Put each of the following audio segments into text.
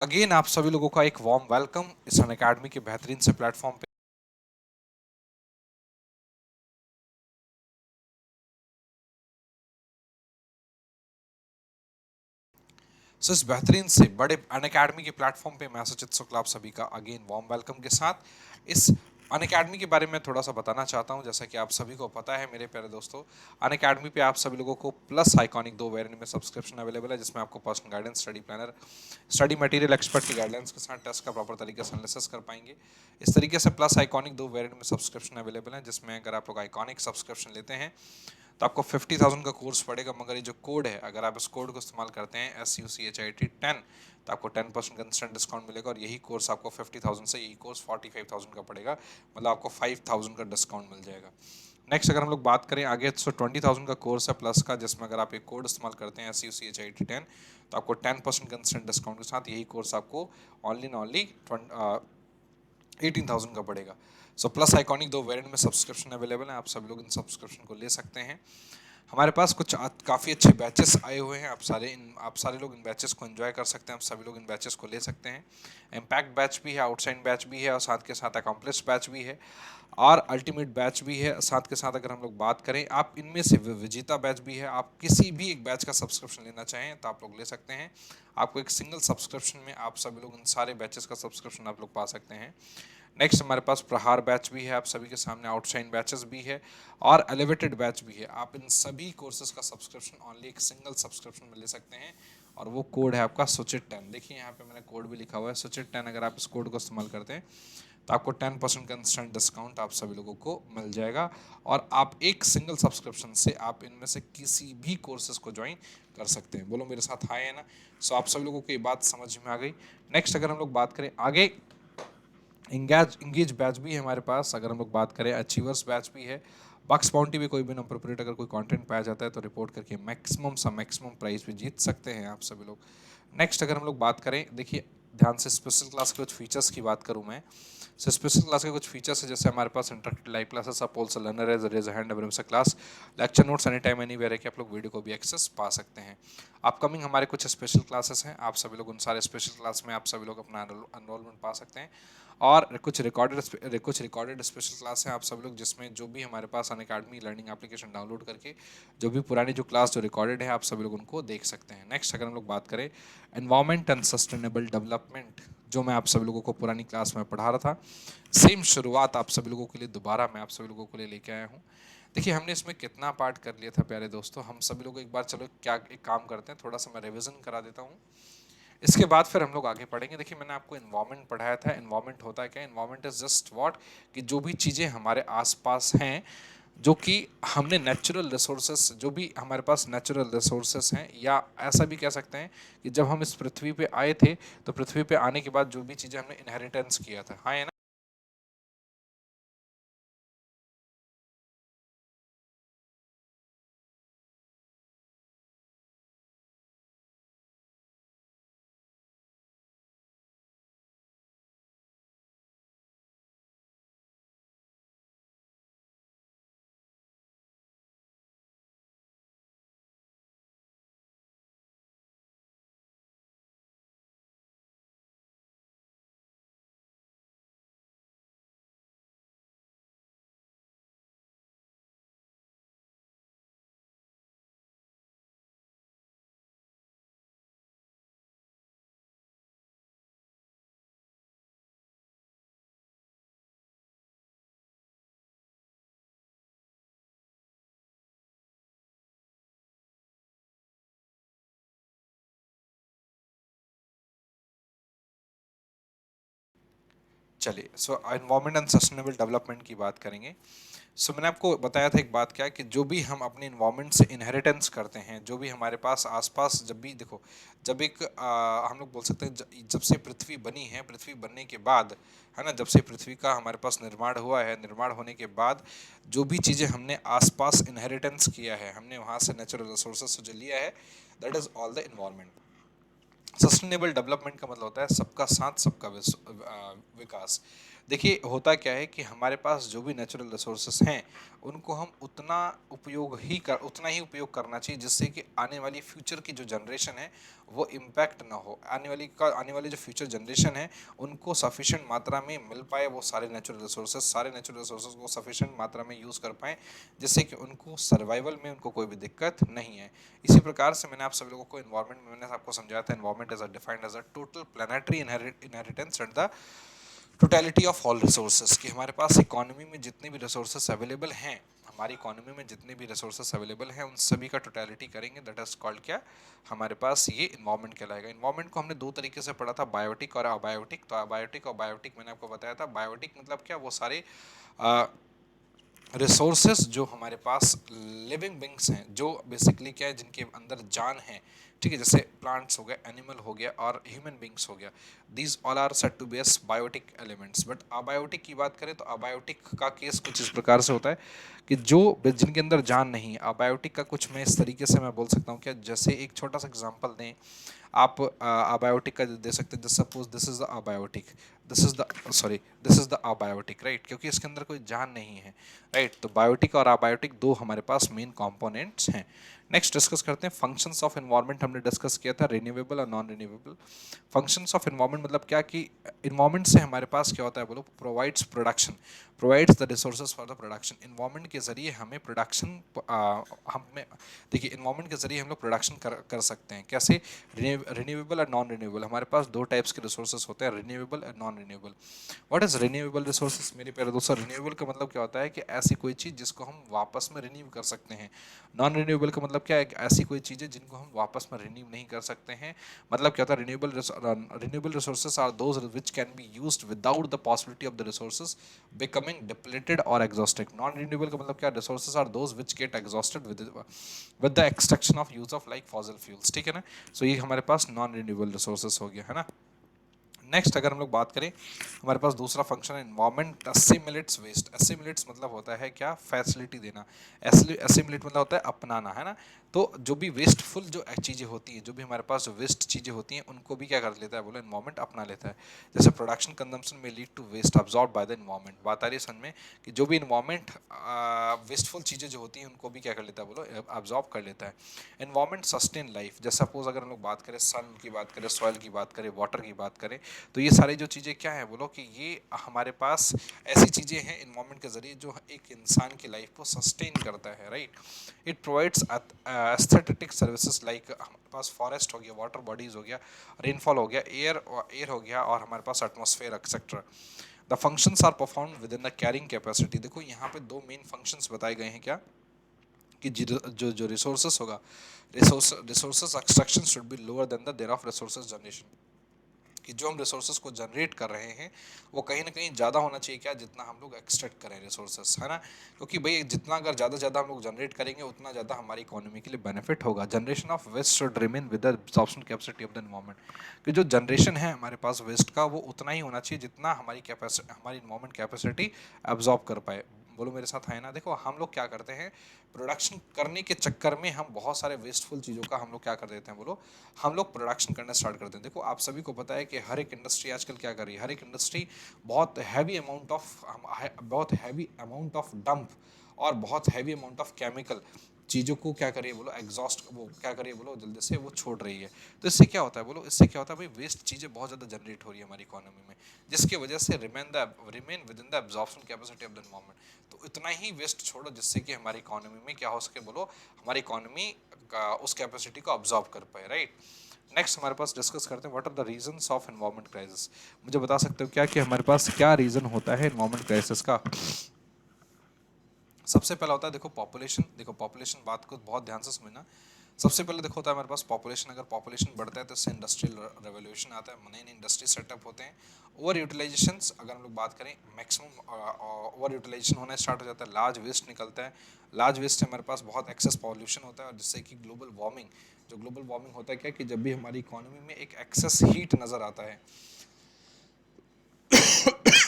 Again आप सभी लोगों का एक वार्म वेलकम इस अनअकैडमी के बेहतरीन से प्लेटफॉर्म पे। सो इस बेहतरीन से बड़े अनअकैडमी के प्लेटफॉर्म पे मैं सुचित शुक्ला आप सभी का अगेन वार्म वेलकम के साथ इस अनअकैडमी के बारे में थोड़ा सा बताना चाहता हूं। जैसा कि आप सभी को पता है मेरे प्यारे दोस्तों, अनअकैडमी पे आप सभी लोगों को प्लस आइकॉनिक 2 वेरिएंट में सब्सक्रिप्शन अवेलेबल है, जिसमें आपको personal guidance, study planner, study material expert की गाइडलाइंस के साथ टेस्ट का प्रॉपर तरीके से एनालिसिस कर पाएंगे। इस तरीके से प्लस आइकॉनिक 2 वेरिएंट में सब्सक्रिप्शन अवेलेबल है, जिसमें अगर आप लोग आइकॉनिक सब्सक्रिप्शन लेते हैं तो आपको 50,000 का कोर्स पड़ेगा। मगर ये जो कोड है, अगर आप इस कोड को इस्तेमाल करते हैं SUCHIT10, तो आपको 10% का इंस्टेंट डिस्काउंट मिलेगा और यही कोर्स आपको 50,000 से यही कोर्स 45,000 का पड़ेगा, मतलब आपको 5,000 का डिस्काउंट मिल जाएगा। नेक्स्ट अगर हम लोग बात करें आगे, तो 20,000 का कोर्स है प्लस का, जिसमें अगर आप एक कोड इस्तेमाल करते हैं SUCHIT10, तो आपको 10% का इंस्टेंट डिस्काउंट के साथ यही कोर्स आपको ऑनली 18,000 का पड़ेगा। सो प्लस आइकॉनिक 2 वेरिएंट में सब्सक्रिप्शन अवेलेबल है, आप सभी लोग इन सब्सक्रिप्शन को ले सकते हैं। हमारे पास कुछ काफ़ी अच्छे बैचेस आए हुए हैं, आप सारे लोग इन बैचेस को एंजॉय कर सकते हैं, आप सभी लोग इन बैचेस को ले सकते हैं। इम्पैक्ट बैच भी है, आउटसाइड बैच भी है और साथ के साथ अकम्प्लिश बैच भी है और अल्टीमेट बैच भी है। साथ के साथ अगर हम लोग बात करें, आप इनमें से विजेता बैच भी है। आप किसी भी एक बैच का सब्सक्रिप्शन लेना चाहें तो आप लोग ले सकते हैं। आपको एक सिंगल सब्सक्रिप्शन में आप सभी लोग इन सारे बैचेस का सब्सक्रिप्शन आप लोग पा सकते हैं। नेक्स्ट हमारे पास प्रहार बैच भी है, आप सभी के सामने आउटशाइन बैचेस भी है और एलिवेटेड बैच भी है। आप इन सभी कोर्सेज का सब्सक्रिप्शन ऑनली एक सिंगल सब्सक्रिप्शन में ले सकते हैं और वो कोड है आपका सुचित10। देखिए यहाँ पे मैंने कोड भी लिखा हुआ है सुचित10। अगर आप इस कोड को इस्तेमाल करते हैं तो आपको 10% का इंस्टेंट डिस्काउंट आप सभी लोगों को मिल जाएगा और आप एक सिंगल सब्सक्रिप्शन से आप इनमें से किसी भी कोर्सेज को ज्वाइन कर सकते हैं। बोलो मेरे साथ हाय है ना। सो आप सभी लोगों को ये बात समझ में आ गई। नेक्स्ट अगर हम लोग बात करें आगे, इंगेज बैच भी है हमारे पास। अगर हम लोग बात करें अचीवर्स बैच भी है। बक्स बाउंटी भी कोई भी अनअप्रोप्रिएट अगर कोई कंटेंट पाया जाता है तो रिपोर्ट करके मैक्सिमम प्राइस भी जीत सकते हैं आप सभी लोग। नेक्स्ट अगर हम लोग बात करें, देखिए ध्यान से स्पेशल क्लास के कुछ फीचर्स की बात करूं मैं। सो स्पेशल क्लास के कुछ फीचर्स है, जैसे हमारे पास इंटरेक्टिव लाइव क्लासेस, आप also learner as raise hand every miss class, lecture notes any time anywhere है कि आप लोग वीडियो को भी एक्सेस पा सकते हैं। अपकमिंग हमारे कुछ स्पेशल क्लासेस हैं, आप सभी लोग उन सारे स्पेशल क्लास में आप सभी लोग अपना एनरोलमेंट पा सकते हैं। और कुछ रिकॉर्डेड स्पेशल क्लास हैं आप सब लोग, जिसमें जो भी हमारे पास अनअकैडमी लर्निंग एप्लीकेशन डाउनलोड करके जो भी पुरानी जो क्लास जो रिकॉर्डेड है आप सभी लोग उनको देख सकते हैं। नेक्स्ट अगर हम लोग बात करें एनवायरमेंट एंड सस्टेनेबल डेवलपमेंट, जो मैं आप सभी लोगों को पुरानी क्लास में पढ़ा रहा था, सेम शुरुआत आप सभी लोगों के लिए दोबारा मैं आप सभी लोगों के लिए लेके आया हूँ। देखिए हमने इसमें कितना पार्ट कर लिया था प्यारे दोस्तों, हम सभी लोग एक बार चलो क्या एक काम करते हैं, थोड़ा सा मैं रिविजन करा देता हूँ, इसके बाद फिर हम लोग आगे पढ़ेंगे। देखिए मैंने आपको इन्वायरमेंट पढ़ाया था। इन्वायरमेंट होता है क्या? इन्वायरमेंट इज जस्ट व्हाट, कि जो भी चीज़ें हमारे आसपास हैं, जो कि हमने नेचुरल रिसोर्सेस, जो भी हमारे पास नेचुरल रिसोर्सेस हैं, या ऐसा भी कह सकते हैं कि जब हम इस पृथ्वी पे आए थे तो पृथ्वी पे आने के बाद जो भी चीज़ें हमने इनहेरिटेंस किया था, हाँ है ना। चलिए, सो एनवायरमेंट एंड सस्टेनेबल डेवलपमेंट की बात करेंगे। सो मैंने आपको बताया था एक बात क्या, कि जो भी हम अपने इन्वायरमेंट से इनहेरिटेंस करते हैं, जो भी हमारे पास आसपास, जब भी देखो, जब एक हम लोग बोल सकते हैं जब से पृथ्वी बनी है, पृथ्वी बनने के बाद, है ना, जब से पृथ्वी का हमारे पास निर्माण हुआ है, निर्माण होने के बाद जो भी चीज़ें हमने आसपास इनहेरिटेंस किया है, हमने वहाँ से नेचुरल रिसोर्सेज से जो लिया है, that is all the environment. Sustainable development का मतलब होता है सबका साथ सबका विकास। देखिए होता क्या है कि हमारे पास जो भी नेचुरल रिसोर्सेस हैं उनको हम उतना ही उपयोग करना चाहिए जिससे कि आने वाली फ्यूचर की जो जनरेशन है वो इम्पैक्ट ना हो, आने वाली जो फ्यूचर जनरेशन है उनको सफिशिएंट मात्रा में मिल पाए, वो सारे नेचुरल रिसोर्सेज को सफिशिएंट मात्रा में यूज़ कर पाएँ जिससे कि उनको सर्वाइवल में उनको कोई भी दिक्कत नहीं है। इसी प्रकार से मैंने आप सभी लोगों को इन्वायरमेंट में मैंने आपको समझाया था, environment is defined as a total planetary inheritance and the totality of all resources, कि हमारे पास इकोनॉमी में जितने भी रिसोर्सेज अवेलेबल हैं, हमारी इकोनॉमी में जितने भी रिसोर्सेज अवेलेबल हैं उन सभी का टोटलिटी करेंगे, दैट इज कॉल्ड क्या, हमारे पास ये इन्वायरमेंट कहलाएगा। इन्वायरमेंट को हमने दो तरीके से पढ़ा था, बायोटिक और अबायोटिक। तो अबायोटिक और बायोटिक मैंने आपको बताया था। बायोटिक मतलब क्या, वो सारे रिसोर्सेस जो हमारे पास लिविंग बींग्स हैं, जो बेसिकली क्या है, जिनके अंदर जान है, ठीक है, जैसे प्लांट्स हो गए, एनिमल हो गया और ह्यूमन बींग्स हो गया, these all are said to be as biotic elements. But abiotic की बात करें तो अबायोटिक का केस कुछ इस प्रकार से होता है कि जो जिनके अंदर जान नहीं है। अबायोटिक का कुछ मैं इस तरीके से मैं बोल सकता हूँ क्या, जैसे एक छोटा सा एग्जांपल दें आप, अबायोटिक का दे सकते हैं, suppose this is the abiotic, this is the abiotic, right, क्योंकि इसके अंदर कोई जान नहीं है, राइट। तो बायोटिक और अबायोटिक दो हमारे पास मेन कंपोनेंट्स हैं। नेक्स्ट डिस्कस करते हैं फंक्शंस ऑफ एनवायरनमेंट। हमने डिस्कस किया था रिन्यूएबल और non renewable. Functions of environment मतलब क्या कि एनवायरनमेंट से हमारे पास क्या होता है, बोलो, provides the resources for the production. Environment के जरिए हमें प्रोडक्शन, हमें देखिए एनवायरनमेंट के जरिए हम लोग प्रोडक्शन कर सकते हैं। कैसे, रिन्यूएबल और नॉन रिन्यूएबल। हमारे पास दो टाइप्स के रिसोर्सेज होते हैं, रिन्यूएबल और non renewable. What is renewable resources मेरे प्यारे दोस्तों? रिन्यूएबल का मतलब क्या होता है कि ऐसी कोई चीज़ जिसको हम वापस में रिन्यू कर सकते हैं। नॉन रिन्यूएबल का मतलब क्या है कि ऐसी कोई चीज़ें जिनको हम वापस में रिन्यू नहीं कर सकते हैं। मतलब क्या होता है, renewable resources are those which can be used without the possibility of the resources becoming depleted और एग्जॉस्टेड। नॉन रिन्यूएबल का मतलब क्या, resources are those which get exhausted with the extraction of use of like fossil fuels, ठीक है ना। सो ये हमारे पास नॉन रिन्यूएबल रिसोर्सेज हो गया, है ना। नेक्स्ट अगर हम लोग बात करें, हमारे पास दूसरा फंक्शन है इन्वायरमेंट असिमिलेट्स वेस्ट। असिमिलेट्स मतलब होता है क्या, फैसिलिटी देना। असिमिलेट मतलब होता है अपनाना, है ना। तो जो भी वेस्टफुल जो चीज़ें होती हैं, जो भी हमारे पास जो वेस्ट चीज़ें होती हैं, उनको भी क्या कर लेता है, बोलो, इन्वायरमेंट अपना लेता है। जैसे प्रोडक्शन कंजम्पशन में lead to waste absorb by the environment. बात आ रही है सन में कि जो भी इन्वायरमेंट वेस्टफुल चीज़ें जो होती हैं उनको भी क्या कर लेता है, बोलो, अब्सॉर्ब कर लेता है। Environment sustain life. जैसे सपोज अगर हम लोग बात करें सन की बात करें, सॉइल की बात करें, वाटर की बात करें, तो ये सारी जो चीज़ें क्या है, बोलो कि ये हमारे पास ऐसी चीज़ें हैं इन्वायरमेंट के जरिए जो एक इंसान की लाइफ को सस्टेन करता है, right. It provides aesthetic services like हमारे पास फॉरेस्ट हो गया, वाटर बॉडीज हो गया, रेनफॉल हो गया, एयर हो गया, और हमारे पास atmosphere etcetera. The functions are perform within the carrying capacity. देखो यहाँ पे दो मेन फंक्शंस बताए गए हैं, क्या कि जो जो रिसोर्सेस होगा, resources extraction should be lower than the there of resources generation. कि जो हम रिसोर्सेज को जनरेट कर रहे हैं वो कहीं ना कहीं ज़्यादा होना चाहिए, क्या, जितना हम लोग एक्सट्रैक्ट करें रिसोर्सेज, है ना। क्योंकि भाई जितना अगर ज़्यादा हम लोग जनरेट करेंगे उतना ज़्यादा हमारी इकोनॉमी के लिए बेनिफिट होगा। Generation of waste should remain with the absorption capacity of the environment. कि जो जनरेशन है हमारे पास वेस्ट का वो उतना ही होना चाहिए जितना हमारी इन्वायरमेंट कैपेसिटी एब्जॉर्ब कर पाए। बोलो मेरे साथ है ना। देखो हम लोग क्या करते हैं, प्रोडक्शन करने के चक्कर में हम बहुत सारे वेस्टफुल चीज़ों का हम लोग क्या कर देते हैं, बोलो, हम लोग प्रोडक्शन करना स्टार्ट करते हैं। देखो आप सभी को पता है कि हर एक इंडस्ट्री आजकल क्या कर रही है, हर एक इंडस्ट्री बहुत हैवी अमाउंट ऑफ डंप और बहुत हैवी अमाउंट ऑफ केमिकल चीज़ों को क्या करिए, बोलो, एग्जॉस्ट, वो क्या करिए, बोलो, जल्दी से वो छोड़ रही है। तो इससे क्या होता है, बोलो, इससे क्या होता है भाई, वेस्ट चीज़ें बहुत ज़्यादा जनरेट हो रही है हमारी इकोनॉमी में, जिसकी वजह से remain with in the absorption capacity of the environment. तो इतना ही वेस्ट छोड़ो जिससे कि हमारी इकोनॉमी में क्या हो सके, बोलो, हमारी इकोनॉमी का उस कैपेसिटी को ऑब्जॉर्व कर पाए, राइट। नेक्स्ट हमारे पास डिस्कस करते हैं what are the reasons of environment crisis. मुझे बता सकते हो क्या कि हमारे पास क्या रीजन होता है एनवायरमेंट क्राइसिस का? सबसे पहला होता है, देखो, पॉपुलेशन। देखो पॉपुलेशन बात को बहुत ध्यान से समझना। सबसे पहले देखो होता है हमारे पास पॉपुलेशन। अगर पॉपुलेशन बढ़ता है तो इससे इंडस्ट्रियल रेवोल्यूशन आता है, नए नए इंडस्ट्री सेटअप होते हैं। ओवर यूटिलाइजेशन, अगर हम लोग बात करें, मैक्सिमम ओवर यूटिलाइजेशन होना स्टार्ट हो जाता है, लार्ज वेस्ट निकलता है। लार्ज वेस्ट से हमारे पास बहुत एक्सेस पॉल्यूशन होता है, और जिससे कि ग्लोबल वार्मिंग, जो ग्लोबल वार्मिंग होता है क्या कि जब भी हमारी इकोनॉमी में एक एक्सेस हीट नज़र आता है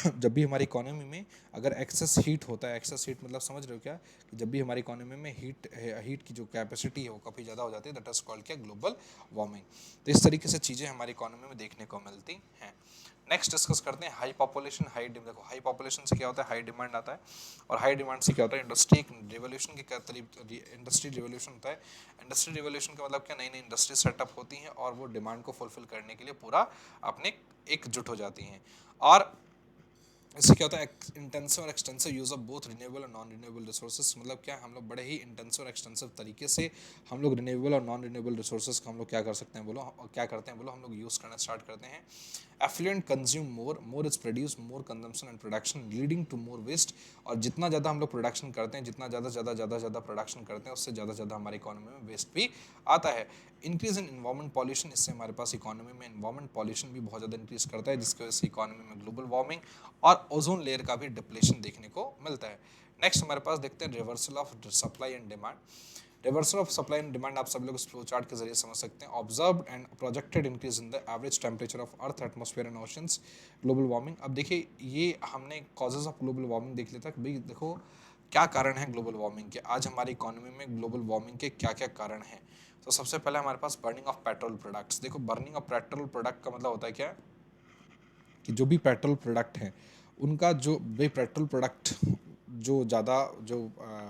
जब भी हमारी इकोनॉमी में अगर एक्सेस हीट होता है, एक्सेस हीट मतलब समझ रहे हो क्या, कि जब भी हमारी इकोनॉमी में हीट की जो कैपेसिटी है वो काफ़ी ज़्यादा हो जाती है, दैट इज कॉल्ड क्या, ग्लोबल वार्मिंग। तो इस तरीके से चीज़ें हमारी इकोनॉमी में देखने को मिलती हैं। नेक्स्ट डिस्कस करते हैं हाई पॉपुलेशन, हाई डिमांड। देखो हाई पॉपुलेशन से क्या होता है, हाई डिमांड आता है, और हाई डिमांड से क्या होता है, इंडस्ट्री रिवोल्यूशन के इंडस्ट्री रिवोल्यूशन होता है। इंडस्ट्री रिवोल्यूशन का मतलब क्या, नई नई इंडस्ट्री सेटअप होती हैं और वो डिमांड को फुलफिल करने के लिए पूरा अपने एकजुट हो जाती हैं। और इससे क्या होता है, इंटेंसिव और extensive use of both renewable और नॉन रिन्यूएबल रिसोर्सेज। मतलब क्या, हम लोग बड़े ही इंटेंसिव और एक्सटेंसिव तरीके से हम लोग रिन्यूएबल और नॉन रिन्यूएबल रिसोर्सेज का हम लोग क्या कर सकते हैं बोलो, क्या करते हैं बोलो, हम लोग यूज़ करना स्टार्ट करते हैं। Affluent consume more, more is produce, more consumption and production leading to more waste. और जितना ज़्यादा हम लोग प्रोडक्शन करते हैं, जितना ज़्यादा प्रोडक्शन करते हैं, उससे ज़्यादा हमारी इकोनॉमी में वेस्ट भी आता है। इंक्रीज इन इन्वायरमेंट पॉल्यूशन, इससे हमारे पास इकोनॉमी में इन्वायरमेंट पॉल्यूशन भी बहुत ज़्यादा इंक्रीज करता है, जिसकी वजह से इकोनॉमी में ग्लोबल वार्मिंग और ओजोन लेयर का भी डिप्लेशन देखने को मिलता है। नेक्स्ट हमारे पास देखते हैं reversal of supply and demand. Reversal of supply and demand आप सब लोग इस फ्लो चार्ट के जरिए समझ सकते हैं। Observed and projected increase in the average temperature of earth, atmosphere and oceans, global warming. अब देखिए, ये हमने कॉजेज ऑफ ग्लोबल वार्मिंग देख लिया था। भाई देखो क्या कारण है ग्लोबल वार्मिंग के, आज हमारी इकोनॉमी में ग्लोबल वार्मिंग के क्या क्या कारण हैं। तो सबसे पहले हमारे पास बर्निंग ऑफ पेट्रोल प्रोडक्ट्स। देखो बर्निंग ऑफ पेट्रोल प्रोडक्ट का मतलब होता है क्या, कि जो भी पेट्रोल प्रोडक्ट हैं उनका जो भी पेट्रोल प्रोडक्ट जो ज़्यादा जो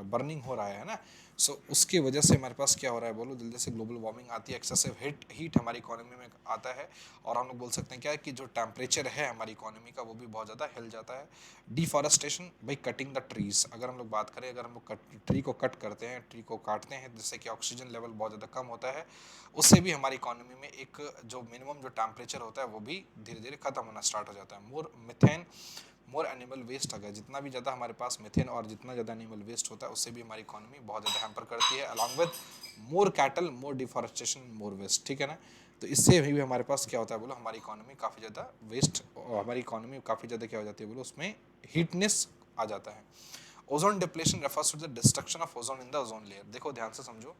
बर्निंग हो रहा है ना, सो उसकी वजह से हमारे पास क्या हो रहा है बोलो, जल्दी से ग्लोबल वार्मिंग आती है, एक्सेसिव हीट हमारी इकोनॉमी में आता है। और हम लोग बोल सकते हैं क्या, कि जो टेम्परेचर है हमारी इकोनॉमी का वो भी बहुत ज़्यादा हिल जाता है। डिफॉरेस्टेशन, भाई कटिंग द ट्रीज, अगर हम लोग बात करें, अगर हम लोग ट्री को कट करते हैं, ट्री को काटते हैं, जिससे कि ऑक्सीजन लेवल बहुत ज़्यादा कम होता है, उससे भी हमारी इकोनॉमी में एक जो मिनिमम जो टेम्परेचर होता है वो भी धीरे धीरे खत्म होना स्टार्ट हो जाता है। मोर मिथेन, मोर एनिमल वेस्ट, अगर जितना भी ज़्यादा हमारे पास मिथेन और जितना ज़्यादा एनिमल वेस्ट होता है, उससे भी हमारी इकोनॉमी बहुत ज़्यादा हैम्पर करती है। Along with more cattle, more deforestation, more waste, ठीक है ना। तो इससे भी हमारे पास क्या होता है बोलो, हमारी इकोनॉमी काफ़ी ज़्यादा वेस्ट, और हमारी इकोनॉमी काफ़ी ज़्यादा क्या हो जाती है बोलो, उसमें हीटनेस आ जाता है। Ozone depletion refers to the destruction of ozone in the ozone layer. देखो ध्यान से समझो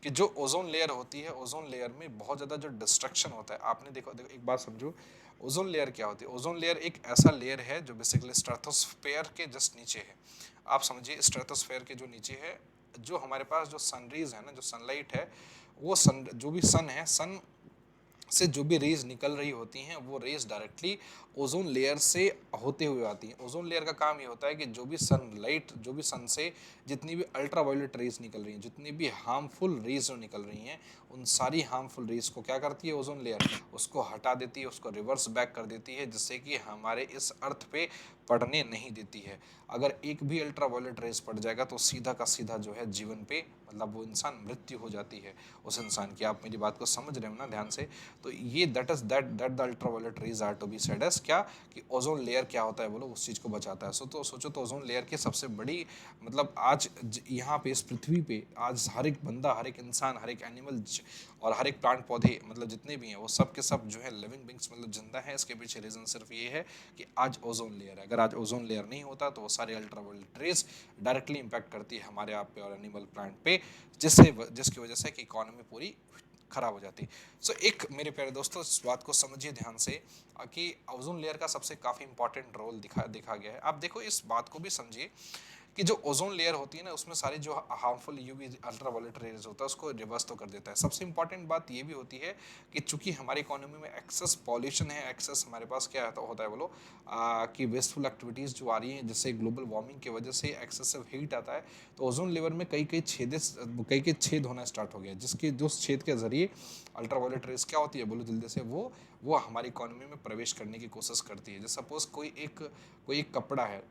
कि जो ओजोन लेयर होती है, ओजोन लेयर में बहुत ज़्यादा जो डिस्ट्रक्शन होता है, आपने देखो एक बात समझो, ओजोन लेयर क्या होती है। ओजोन लेयर एक ऐसा लेयर है जो बेसिकली स्ट्रेटोस्फेयर के जस्ट नीचे है। आप समझिए स्ट्रेटोस्फेयर के जो नीचे है, जो हमारे पास जो सनरेज है ना, जो सनलाइट है, वो सन, जो भी सन है, सन से जो भी रेज निकल रही होती हैं, वो रेज डायरेक्टली ओजोन लेयर से होते हुए आती हैं। ओजोन लेयर का काम ये होता है कि जो भी सनलाइट, जो भी सन से जितनी भी अल्ट्रावायलेट रेज निकल रही हैं, जितनी भी हार्मफुल रेज जो निकल रही हैं, उन सारी हार्मफुल रेज को क्या करती है ओजोन लेयर, उसको हटा देती है, उसको रिवर्स बैक कर देती है, जिससे कि हमारे इस अर्थ पे पड़ने नहीं देती है। अगर एक भी अल्ट्रावायलेट रेज पड़ जाएगा तो सीधा का सीधा जो है जीवन पे, मतलब वो इंसान मृत्यु हो जाती है उस इंसान की। आप मेरी बात को समझ रहे हो ना ध्यान से। तो ये that the ultraviolet rays are to be said as क्या, कि ओजोन लेयर क्या होता है बोलो, उस चीज़ को बचाता है। तो सोचो, तो ओजोन लेयर की सबसे बड़ी, मतलब आज यहाँ पे इस पृथ्वी पे आज हर एक बंदा, हर एक इंसान, हर एक एनिमल और हर एक प्लांट पौधे, मतलब जितने भी हैं वो सब के सब जो है लिविंग बींग्स, मतलब जिंदा है। इसके पीछे रीज़न सिर्फ ये है कि आज ओजोन लेयर है। अगर आज ओजोन लेयर नहीं होता तो वो सारे अल्ट्रावायलेट रेज डायरेक्टली इंपैक्ट करती है हमारे आप पे और एनिमल प्लांट पे, जिसकी वजह से कि इकोनॉमी पूरी खराब हो जाती। सो एक मेरे प्यारे दोस्तों, इस बात को समझिए ध्यान से कि ओजोन लेयर का सबसे काफ़ी इंपॉर्टेंट रोल देखा गया है। आप देखो इस बात को भी समझिए कि जो ओजोन लेयर होती है ना, उसमें सारी जो हार्मफुल यूवी अल्ट्रावायलेट रेज होता है उसको रिवर्स तो कर देता है। सबसे इंपॉर्टेंट बात ये भी होती है कि चूंकि हमारी इकोनॉमी में एक्सेस पॉल्यूशन है, एक्सेस हमारे पास क्या होता है बोलो, कि वेस्टफुल एक्टिविटीज़ जो आ रही हैं, जिससे ग्लोबल वार्मिंग की वजह से एक्सेसिव हीट आता है, तो ओजोन लेयर में कई छेद होना स्टार्ट हो गया, जिसके जो छेद के जरिए अल्ट्रावायलेट रेज क्या होती है बोलो, जल्दी से वो हमारी इकोनॉमी में प्रवेश करने की कोशिश करती है। जैसे सपोज कोई एक कपड़ा है,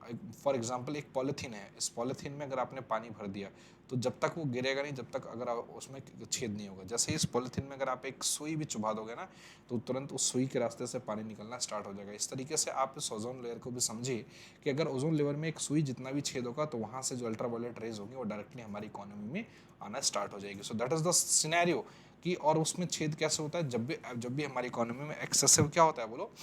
फॉर एग्जांपल एक पॉलीथीन है, इस पॉलीथीन में अगर आपने पानी भर दिया तो जब तक वो गिरेगा नहीं, जब तक अगर उसमें छेद नहीं होगा। जैसे ही इस पॉलीथीन में अगर आप एक सुई भी चुभा दोगे ना, तो तुरंत उस सुई के रास्ते से पानी निकलना स्टार्ट हो जाएगा। इस तरीके से आप इस ओजोन लेयर को भी समझिए कि अगर ओजोन लेयर में एक सुई जितना भी छेद होगा, तो वहाँ से जो अल्ट्रावायलेट रेज होगी वो डायरेक्टली हमारी इकोनॉमी में आना स्टार्ट हो जाएगी। So that is the scenario कि, और उसमें छेद कैसे होता है, जब भी हमारी इकोनॉमी में एक्सेसिव क्या होता है बोलो,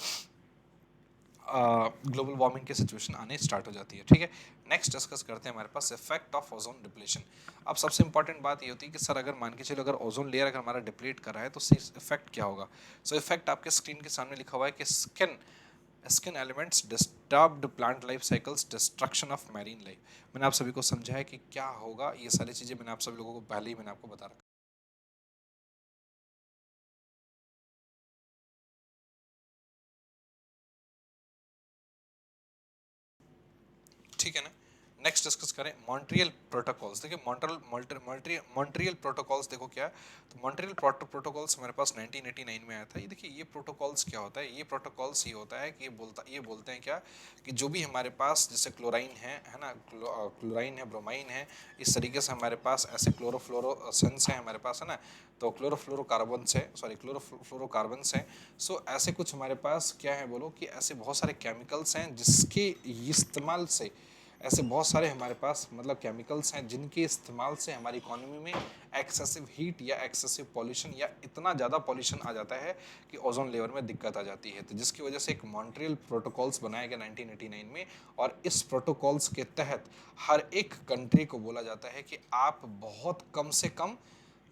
ग्लोबल वार्मिंग की सिचुएशन आने स्टार्ट हो जाती है। ठीक है, नेक्स्ट डिस्कस करते हैं हमारे पास इफेक्ट ऑफ ओजोन डिप्लेशन। अब सबसे इंपॉर्टेंट बात ये होती है कि सर अगर मान के चलो अगर ओजोन लेयर अगर हमारा डिप्लीट कर रहा है तो इफेक्ट क्या होगा। सो इफेक्ट आपके स्क्रीन के सामने लिखा हुआ है कि skin skin elements, disturbed plant life cycles, destruction of marine life. मैंने आप सभी को समझाया कि क्या होगा, ये सारी चीजें मैंने आप सभी लोगों को पहले ही मैंने आपको बता रखा। ठीक है ना। नेक्स्ट डिस्कस करें मॉन्ट्रियल प्रोटोकॉल्स। देखिए मॉन्ट्रियल मॉन्ट्रियल प्रोटोकॉल्स देखो क्या है। तो मॉन्ट्रियल प्रोटोकॉल्स हमारे पास 1989 में आया था। ये देखिए ये प्रोटोकॉल्स क्या होता है, ये प्रोटोकॉल्स ये होता है कि ये बोलते हैं क्या कि जो भी हमारे पास जैसे क्लोराइन है ना, क्लोराइन है, ब्रोमाइन है, इस तरीके से हमारे पास ऐसे क्लोरोफ्लोरोसेंस है हमारे पास, है ना। तो क्लोरोफ्लोरोकार्बन्स है, सॉरी क्लोरोफ्लोरोकार्बन्स है। सो ऐसे कुछ हमारे पास क्या है बोलो कि ऐसे बहुत सारे केमिकल्स हैं जिसके इस्तेमाल से, ऐसे बहुत सारे हमारे पास मतलब केमिकल्स हैं जिनके इस्तेमाल से हमारी इकोनॉमी में एक्सेसिव हीट या एक्सेसिव पॉल्यूशन या इतना ज़्यादा पॉल्यूशन आ जाता है कि ओजोन लेयर में दिक्कत आ जाती है। तो जिसकी वजह से एक मॉन्ट्रियल प्रोटोकॉल्स बनाया गया 1989 में, और इस प्रोटोकॉल्स के तहत हर एक कंट्री को बोला जाता है कि आप बहुत कम से कम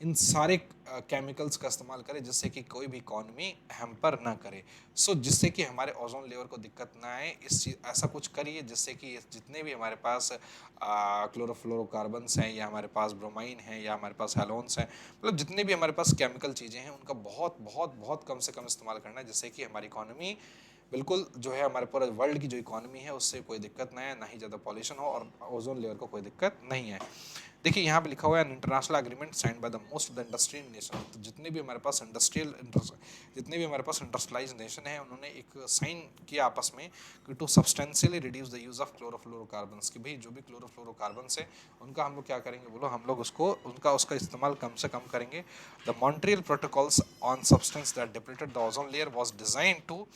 इन सारे केमिकल्स का इस्तेमाल करें जिससे कि कोई भी इकॉनमी हैम्पर ना करे। सो जिससे कि हमारे ओजोन लेयर को दिक्कत ना आए, इस चीज ऐसा कुछ करिए जिससे कि जितने भी हमारे पास क्लोरोफ्लोरोकार्बन्स हैं या हमारे पास ब्रोमाइन है या हमारे पास हेलोन्स हैं, मतलब जितने भी हमारे पास केमिकल चीज़ें हैं उनका बहुत बहुत बहुत कम से कम इस्तेमाल करना है जिससे कि हमारी इकॉनमी बिल्कुल जो है हमारे पूरे वर्ल्ड की जो इकॉनमी है उससे कोई दिक्कत ना है, ना ही ज़्यादा पॉल्यूशन हो और ओजोन लेयर को कोई दिक्कत नहीं है। देखिए यहाँ पे लिखा हुआ है international agreement signed by the most of the industrial nation. तो जितने भी हमारे पास इंडस्ट्रियलाइज नेशन है उन्होंने एक साइन किया आपस में कि to substantially reduce the use of chlorofluorocarbons, कि भाई जो भी क्लोरोफ्लोरोकार्बन्स है उनका हम लोग क्या करेंगे बोलो, हम लोग उसको उसका इस्तेमाल कम से कम करेंगे। The Montreal protocols on substance that depleted the ozone layer was designed to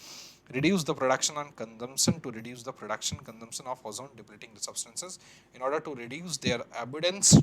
reduce the production and consumption to reduce the production consumption of ozone depleting substances in order to reduce their abundance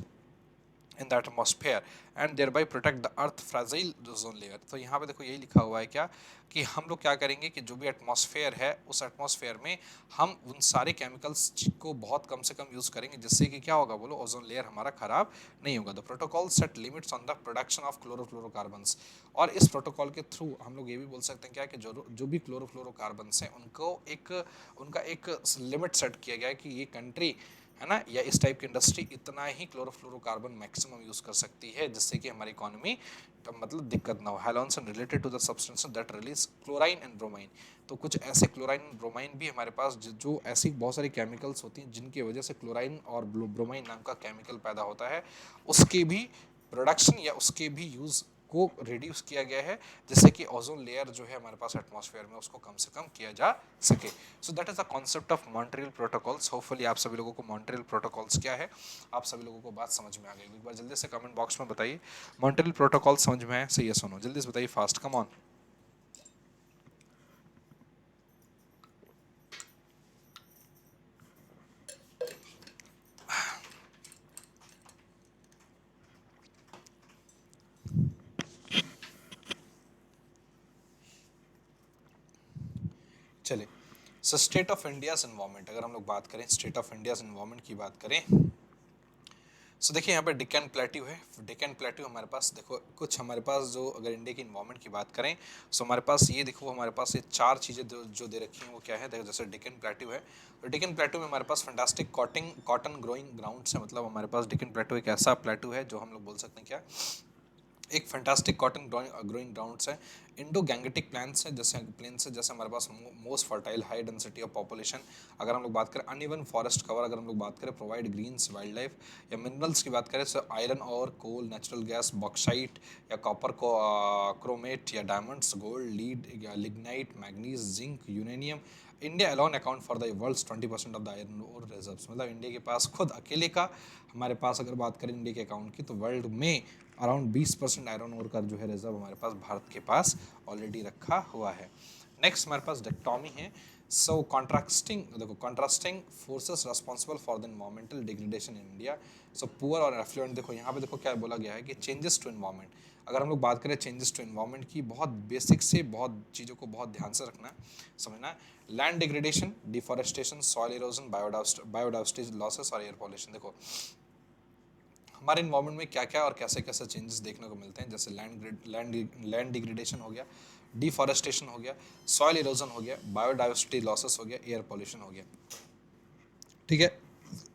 in the atmosphere and thereby protect the earth fragile ozone layer. तो यहाँ पे देखो यही लिखा हुआ है क्या कि हम लोग क्या करेंगे कि जो भी एटमॉस्फेयर है उस एटमॉस्फेयर में हम उन सारे केमिकल्स को बहुत कम से कम यूज़ करेंगे जिससे कि क्या होगा बोलो, ओजोन लेयर हमारा खराब नहीं होगा। The protocol set limits on the production of chlorofluorocarbons. और इस प्रोटोकॉल के थ्रू हम लोग ये भी बोल सकते हैं क्या कि जो भी क्लोरोफ्लोरोकार्बन्स हैं उनका एक लिमिट सेट किया गया है कि ये कंट्री है ना या इस टाइप की इंडस्ट्री इतना ही क्लोरोफ्लोरोकार्बन मैक्सिमम यूज कर सकती है जिससे कि हमारी इकोनॉमी मतलब दिक्कत ना हो। Halons and related to the substances that release chlorine and bromine. तो कुछ ऐसे क्लोराइन एंड ब्रोमाइन भी हमारे पास जो ऐसी बहुत सारी केमिकल्स होती हैं जिनकी वजह से क्लोराइन और ब्रोमाइन नाम का केमिकल पैदा होता है, उसके भी प्रोडक्शन या उसके भी यूज़ को रिड्यूस किया गया है जिससे कि ओजोन लेयर जो है हमारे पास एटमॉस्फेयर में उसको कम से कम किया जा सके। So that is the concept of Montreal protocols. Hopefully आप सभी लोगों को मॉन्ट्रियल प्रोटोकॉल्स क्या है, आप सभी लोगों को बात समझ में आ गई। एक बार जल्दी से कमेंट बॉक्स में बताइए मॉन्ट्रियल प्रोटोकॉल समझ में आए, सही है सुनो जल्दी से बताइए फास्ट, कम ऑन। चलिए, सो स्टेट ऑफ इंडियाज एनवायरमेंट, अगर हम लोग बात करें स्टेट ऑफ इंडियाज एनवायरमेंट की बात करें, सो देखिए यहाँ पे डिकन प्लेट्यू है। डिकन प्लेट्यू हमारे पास देखो कुछ हमारे पास जो अगर इंडिया की इन्वायरमेंट की बात करें, सो हमारे पास ये देखो हमारे पास ये चार चीज़ें जो दे रखी हैं वो क्या है, देखो जैसे डिकन प्लेट्यू है। तो डिकन प्लेट्यू में हमारे पास फैंटास्टिक कॉटन ग्रोइंग ग्राउंड्स है, मतलब हमारे पास डिकन प्लेट्यू एक ऐसा प्लेट्यू है जो हम लोग बोल सकते हैं क्या, एक फैंटास्टिक कॉटन ग्रोइंग ग्राउंड्स है। इंडो गैंगेटिक प्लान्स है जैसे प्लेन्स है, जैसे हमारे पास most fertile high density of population. अगर हम लोग बात करें अनइवन फॉरेस्ट कवर, अगर हम लोग बात करें प्रोवाइड ग्रीन्स वाइल्ड लाइफ, या मिनरल्स की बात करें तो आयरन और कोल, नेचुरल गैस, बॉक्साइट या कॉपर को क्रोमेट या डायमंड्स, गोल्ड, लीड या lignite, manganese, zinc, uranium. India alone account for the world's 20% of the iron ore reserves. मतलब इंडिया के पास खुद अकेले का, हमारे पास अगर बात करें इंडिया के अकाउंट की तो वर्ल्ड में अराउंड 20% आयरन ओर का जो है रिजर्व हमारे पास भारत के पास ऑलरेडी रखा हुआ है। नेक्स्ट हमारे पास डिक्टोमी है। So contrasting forces responsible for the environmental degradation in India. So poor और एफ्लुएंट, देखो यहाँ पे देखो क्या बोला गया है कि चेंजेस टू एनवायरमेंट। अगर हम लोग बात करें चेंजेस टू एनवायरमेंट की, बहुत बेसिक से बहुत चीज़ों को बहुत ध्यान से रखना समझना। Land degradation, deforestation, soil erosion, biodiversity losses और एयर पॉल्यूशन। देखो हमारे इन्वायरमेंट में क्या क्या और कैसे कैसे चेंजेस देखने को मिलते हैं, जैसे लैंड डिग्रेडेशन हो गया, डिफॉरेस्टेशन हो गया, सॉइल इरोजन हो गया, बायोडाइवर्सिटी लॉसेस हो गया, एयर पॉल्यूशन हो गया। ठीक है,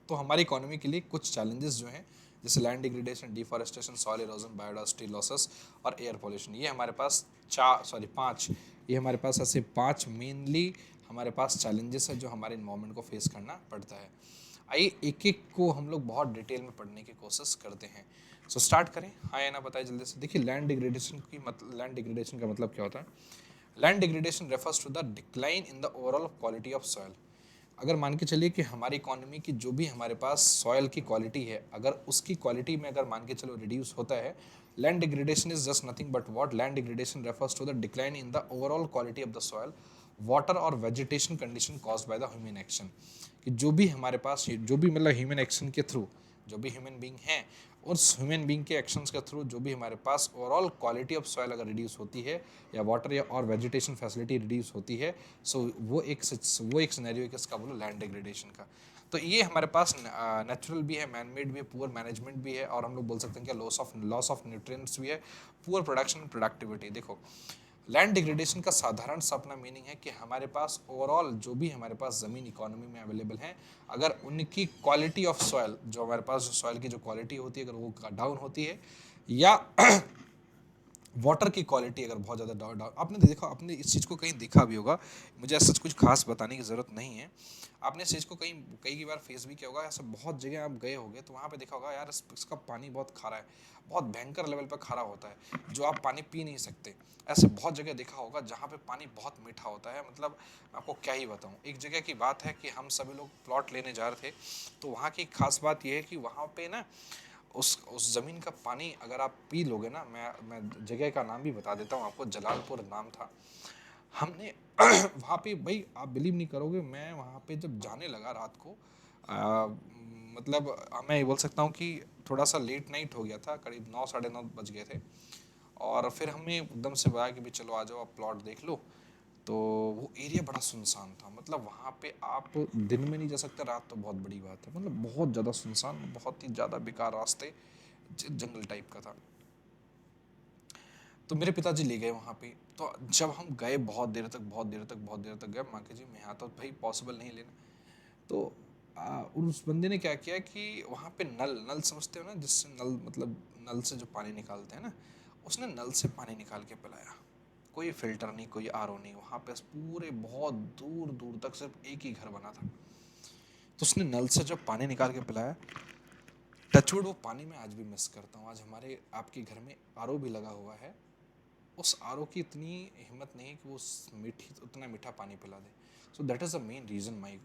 तो हमारी इकोनॉमी के लिए कुछ चैलेंजेस जो हैं, जैसे land degradation, deforestation, soil erosion, biodiversity losses और एयर पॉल्यूशन, ये हमारे पास पांच, ये हमारे पास ऐसे पांच मेनली हमारे पास चैलेंजेस है जो हमारे इन्वायरमेंट को फेस करना पड़ता है। आइए एक एक को हम लोग बहुत डिटेल में पढ़ने की कोशिश करते हैं। सो स्टार्ट करें। हाँ या ना बताइए जल्दी से। देखिए लैंड डिग्रेडेशन का मतलब क्या होता है? Land degradation refers to the decline in the overall quality of soil. अगर मान के चलिए कि हमारी इकोनॉमी की जो भी हमारे पास सॉयल की क्वालिटी है, अगर उसकी क्वालिटी में अगर मान के चलो रिड्यूस होता है, land degradation is just nothing but what land degradation refers to the decline in the overall quality of the soil, water और vegetation condition caused by the human action. कि जो भी हमारे पास जो भी मतलब ह्यूमन एक्शन के थ्रू जो भी ह्यूमन बींग हैं, उस ह्यूमन बींग के एक्शंस के थ्रू जो भी हमारे पास ओवरऑल क्वालिटी ऑफ सॉइल अगर रिड्यूस होती है या वाटर या और वेजिटेशन फैसिलिटी रिड्यूस होती है, सो वो एक सिनेरियो है किसका, बोलो, लैंड डिग्रेडेशन का। तो ये हमारे पास नेचुरल भी है, मैनमेड भी है, पुअर मैनेजमेंट भी है, और हम लोग बोल सकते हैं क्या, लॉस ऑफ न्यूट्रिएंट्स भी है, पुअर प्रोडक्शन एंड प्रोडक्टिविटी। देखो, लैंड डिग्रेडेशन का साधारण सा अपना मीनिंग है कि हमारे पास ओवरऑल जो भी हमारे पास ज़मीन इकोनॉमी में अवेलेबल है, अगर उनकी क्वालिटी ऑफ सॉइल, जो हमारे पास सॉइल की जो क्वालिटी होती है, अगर वो डाउन होती है, या वाटर की क्वालिटी अगर बहुत ज़्यादा डाउन डाउन आपने देखा, आपने इस चीज़ को कहीं देखा भी होगा, मुझे ऐसा कुछ खास बताने की ज़रूरत नहीं है, आपने इस चीज़ को कहीं कई बार फेस भी किया होगा, ऐसा बहुत जगह आप गए होंगे तो वहाँ पे देखा होगा, यार इसका पानी बहुत खारा है, बहुत भयंकर लेवल पर खारा होता है, जो आप पानी पी नहीं सकते। ऐसे बहुत जगह देखा होगा जहाँ पे पानी बहुत मीठा होता है, मतलब मैं आपको क्या ही बताऊँ। एक जगह की बात है कि हम सभी लोग प्लॉट लेने जा रहे थे, तो वहाँ की खास बात यह है कि वहाँ पे ना उस ज़मीन का पानी अगर आप पी लोगे ना, मैं जगह का नाम भी बता देता हूँ आपको, जलालपुर नाम था। हमने वहाँ पे, भाई आप बिलीव नहीं करोगे, मैं वहाँ पे जब जाने लगा रात को, मतलब मैं ये बोल सकता हूँ कि थोड़ा सा लेट नाइट हो गया था, करीब 9 साढ़े 9 बज गए थे, और फिर हमें एकदम से बताया कि भाई चलो आ जाओ, आप प्लॉट देख लो। तो वो एरिया बड़ा सुनसान था, मतलब वहाँ पे आप दिन में नहीं जा सकते, रात तो बहुत बड़ी बात है, मतलब बहुत ज़्यादा सुनसान, बहुत ही ज़्यादा बेकार रास्ते, जंगल टाइप का था। तो मेरे पिताजी ले गए वहाँ पे। तो जब हम गए, बहुत देर तक गए, माँ के जी मैं यहाँ तो भाई पॉसिबल नहीं लेना। तो उस बंदे ने क्या किया कि वहाँ पे नल नल समझते हो ना, जिससे नल मतलब नल से जो पानी निकालते हैं ना, उसने नल से पानी निकाल के पिलाया। कोई फिल्टर नहीं, कोई आरओ नहीं, वहाँ पे पूरे बहुत दूर दूर तक सिर्फ एक ही घर बना था। तो उसने नल से जब पानी निकाल के पिलाया, टचवुड वो पानी मैं आज भी मिस करता हूँ। आज हमारे आपके घर में आरओ भी लगा हुआ है, उस आरओ की इतनी हिम्मत नहीं है कि वो उतना मीठा पानी पिला दे। So that is the main reason my.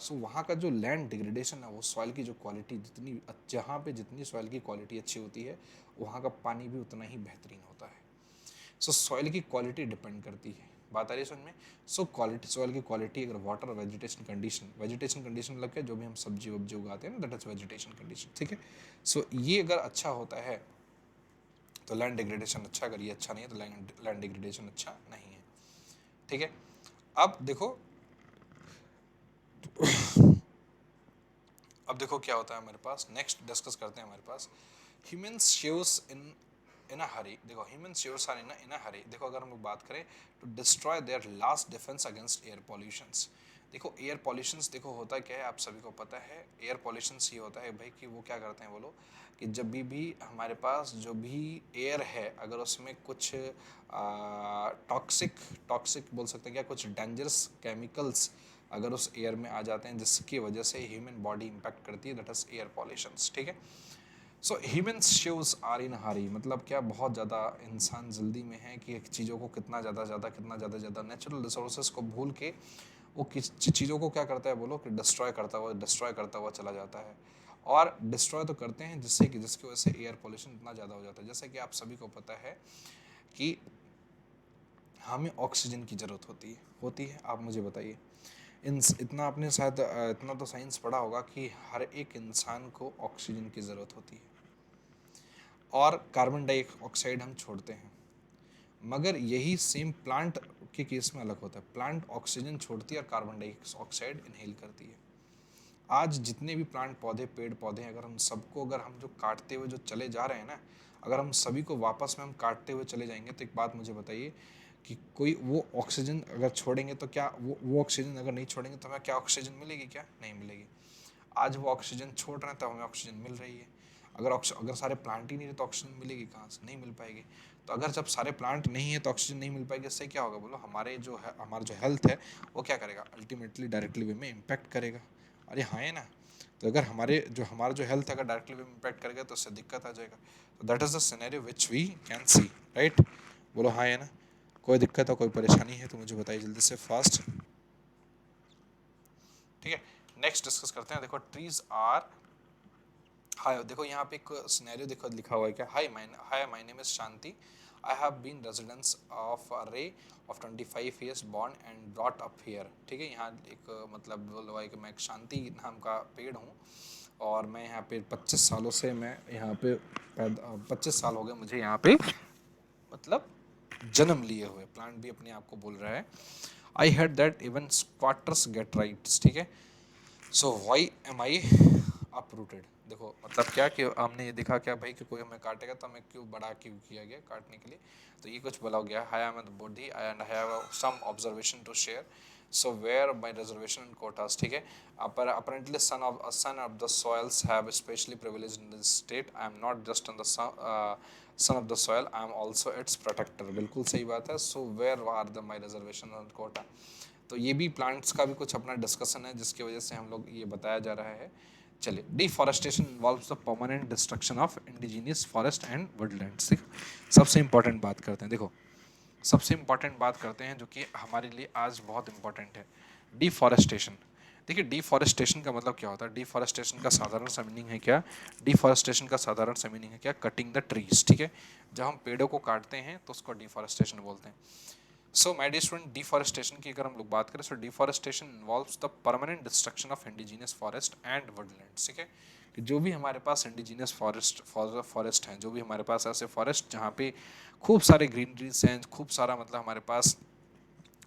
सो वहाँ का जो लैंड डिग्रेडेशन है, वो सॉइल की जो क्वालिटी जितनी, जहाँ पे जितनी सॉइल की क्वालिटी अच्छी होती है, वहाँ का पानी भी उतना ही बेहतरीन होता है। सो सॉइल की क्वालिटी डिपेंड करती है, बात आ रही है समझ में। सो क्वालिटी, सॉइल की क्वालिटी, अगर वाटर, वेजिटेशन कंडीशन मतलब क्या, जो भी हम सब्जी वब्जी उगाते हैं ना, दैट इज वेजिटेशन कंडीशन, ठीक है। सो ये अगर अच्छा होता है तो लैंड डिग्रेडेशन अच्छा, अगर ये अच्छा नहीं है तो लैंड डिग्रेडेशन अच्छा नहीं है, ठीक है। अब देखो, अब देखो क्या होता है हमारे पास, नेक्स्ट डिस्कस करते हैं हमारे पास humans shares in a hurry. देखो, human shares are in a hurry. देखो, अगर हम लोग बात करें to destroy their last defence against air pollutions. देखो एयर पॉल्यूशंस, देखो होता क्या है, आप सभी को पता है, एयर पॉल्यूशंस ये होता है भाई कि वो क्या करते हैं वो लोग, कि जब भी हमारे पास जो भी एयर है, अगर उसमें कुछ टॉक्सिक टॉक्सिक बोल सकते हैं क्या, कुछ डेंजरस केमिकल्स अगर उस एयर में आ जाते हैं, जिसकी वजह से ह्यूमन बॉडी इंपैक्ट करती है, दैट इज एयर पॉल्यूशंस, ठीक है। So human shaves are in hurry, मतलब क्या, बहुत ज़्यादा इंसान जल्दी में है कि चीज़ों को कितना ज़्यादा नेचुरल रिसोर्सेज को भूल के वो किस चीज़ों को क्या करता है बोलो, कि डिस्ट्रॉय करता हुआ चला जाता है। और डिस्ट्रॉय तो करते हैं जिसकी वजह से एयर पोल्यूशन इतना ज़्यादा हो जाता है। जैसे कि आप सभी को पता है कि हमें ऑक्सीजन की ज़रूरत होती है, आप मुझे बताइए। इतना आपने शायद इतना तो साइंस पढ़ा होगा कि हर एक इंसान को ऑक्सीजन की ज़रूरत होती है, और कार्बन डाइऑक्साइड हम छोड़ते हैं। मगर यही सेम प्लांट के केस में अलग होता है, प्लांट ऑक्सीजन छोड़ती है और कार्बन डाइऑक्साइड इनहेल करती है। आज जितने भी प्लांट पौधे, पेड़ पौधे हैं, अगर हम सबको, अगर हम जो काटते हुए जो चले जा रहे हैं ना, अगर हम सभी को वापस में हम काटते हुए चले जाएंगे, तो एक बात मुझे बताइए कि कोई वो ऑक्सीजन अगर छोड़ेंगे तो क्या वो ऑक्सीजन अगर नहीं छोड़ेंगे तो हमें क्या ऑक्सीजन मिलेगी? क्या नहीं मिलेगी। आज वो ऑक्सीजन छोड़ रहे हैं तो हमें ऑक्सीजन मिल रही है। अगर सारे प्लांट ही नहीं रहे तो ऑक्सीजन मिलेगी कहाँ से? नहीं मिल पाएगी। तो अगर जब सारे प्लांट नहीं है तो ऑक्सीजन नहीं मिल पाएगी, इससे क्या होगा बोलो? हमारा जो हेल्थ है वो क्या करेगा? अल्टीमेटली डायरेक्टली वे में इम्पैक्ट करेगा। अरे हाँ है ना। तो अगर हमारा जो हेल्थ अगर डायरेक्टली वे में इम्पैक्ट करेगा तो उससे दिक्कत आ जाएगा। तो that is the scenario which we can see, right? बोलो हाँ है ना। कोई दिक्कत हो, कोई परेशानी है तो मुझे बताइए जल्दी से, फास्ट। ठीक है, नेक्स्ट डिस्कस करते हैं। देखो ट्रीज आर, हाय देखो यहाँ पे एक सिनेरियो देखो लिखा हुआ है क्या? Hi my name is Shanti, I have been residence of a ray of 25 years born and brought up here। ठीक है, यहाँ एक मतलब बोल रहा है कि मैं एक शांति नाम का पेड़ हूँ और मैं यहाँ पे 25 सालों से मैं यहाँ पे 25 साल हो गए मुझे यहाँ पे मतलब जन्म लिए हुए। प्लांट भी अपने आप को बोल रहा है। I heard that even squatters get rights. ठीक है, so why am I uprooted. देखो मतलब क्या कि हमने ये देखा क्या भाई कि कोई हमें काटेगा तो हमें क्यों बड़ा क्यों किया गया काटने के लिए? तो ये कुछ बोला गया, hi am the body and I have some observation to share, so where by reservation in quotas. ठीक है, apparently son of the soils have especially privileged in this state, I am not just on the son of the soil, I am also its protector। बिल्कुल सही बात है। so where are the my reservation on quota? तो ये भी plants का भी कुछ अपना डिस्कशन है जिसकी वजह से हम लोग ये बताया जा रहा है। चलिए, deforestation involves the permanent destruction of indigenous forest and Woodlands. सबसे इंपॉर्टेंट बात करते हैं। देखो सबसे इंपॉर्टेंट बात करते हैं जो कि हमारे लिए आज बहुत इंपॉर्टेंट है, डिफॉरेस्टेशन। देखिए डिफॉरेस्टेशन का मतलब क्या होता है? डिफॉरेस्टेशन का साधारण सा मीनिंग है क्या? डिफॉरेस्टेशन का साधारण सा मीनिंग है क्या? Cutting the trees. ठीक है, जब हम पेड़ों को काटते हैं तो उसको डिफॉरेस्टेशन बोलते हैं। So my dear student, deforestation की अगर हम लोग बात करें, so deforestation involves the permanent destruction of indigenous forest and woodlands. ठीक है, कि जो भी हमारे पास इंडिजिनियस फॉरेस्ट हैं, जो भी हमारे पास ऐसे फॉरेस्ट जहाँ पे खूब सारे ग्रीनरीज हैं, खूब सारा मतलब हमारे पास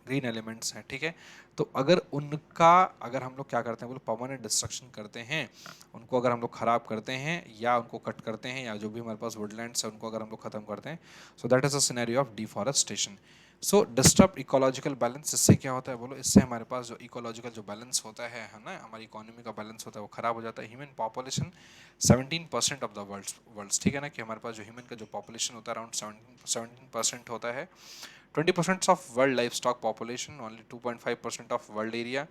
ग्रीन एलिमेंट्स हैं। ठीक है, तो अगर हम लोग क्या करते हैं बोलो, परमानेंट डिस्ट्रक्शन करते हैं, उनको अगर हम लोग खराब करते हैं या उनको कट करते हैं या जो भी हमारे पास वुडलैंड्स है उनको अगर हम लोग खत्म करते हैं, so that is a scenario of deforestation. So disturb ecological balance, इससे क्या होता है बोलो? इससे हमारे पास जो इकोलॉजिकल जो बैलेंस होता है ना, हमारी इकोनॉमी का बैलेंस होता है वो खराब हो जाता है। Human population 17% of the world. ठीक है ना, कि हमारे पास जो ह्यूमन का जो पॉपुलेशन होता है अराउंड 17% होता है। 20% of world livestock population, only 2.5% of world area.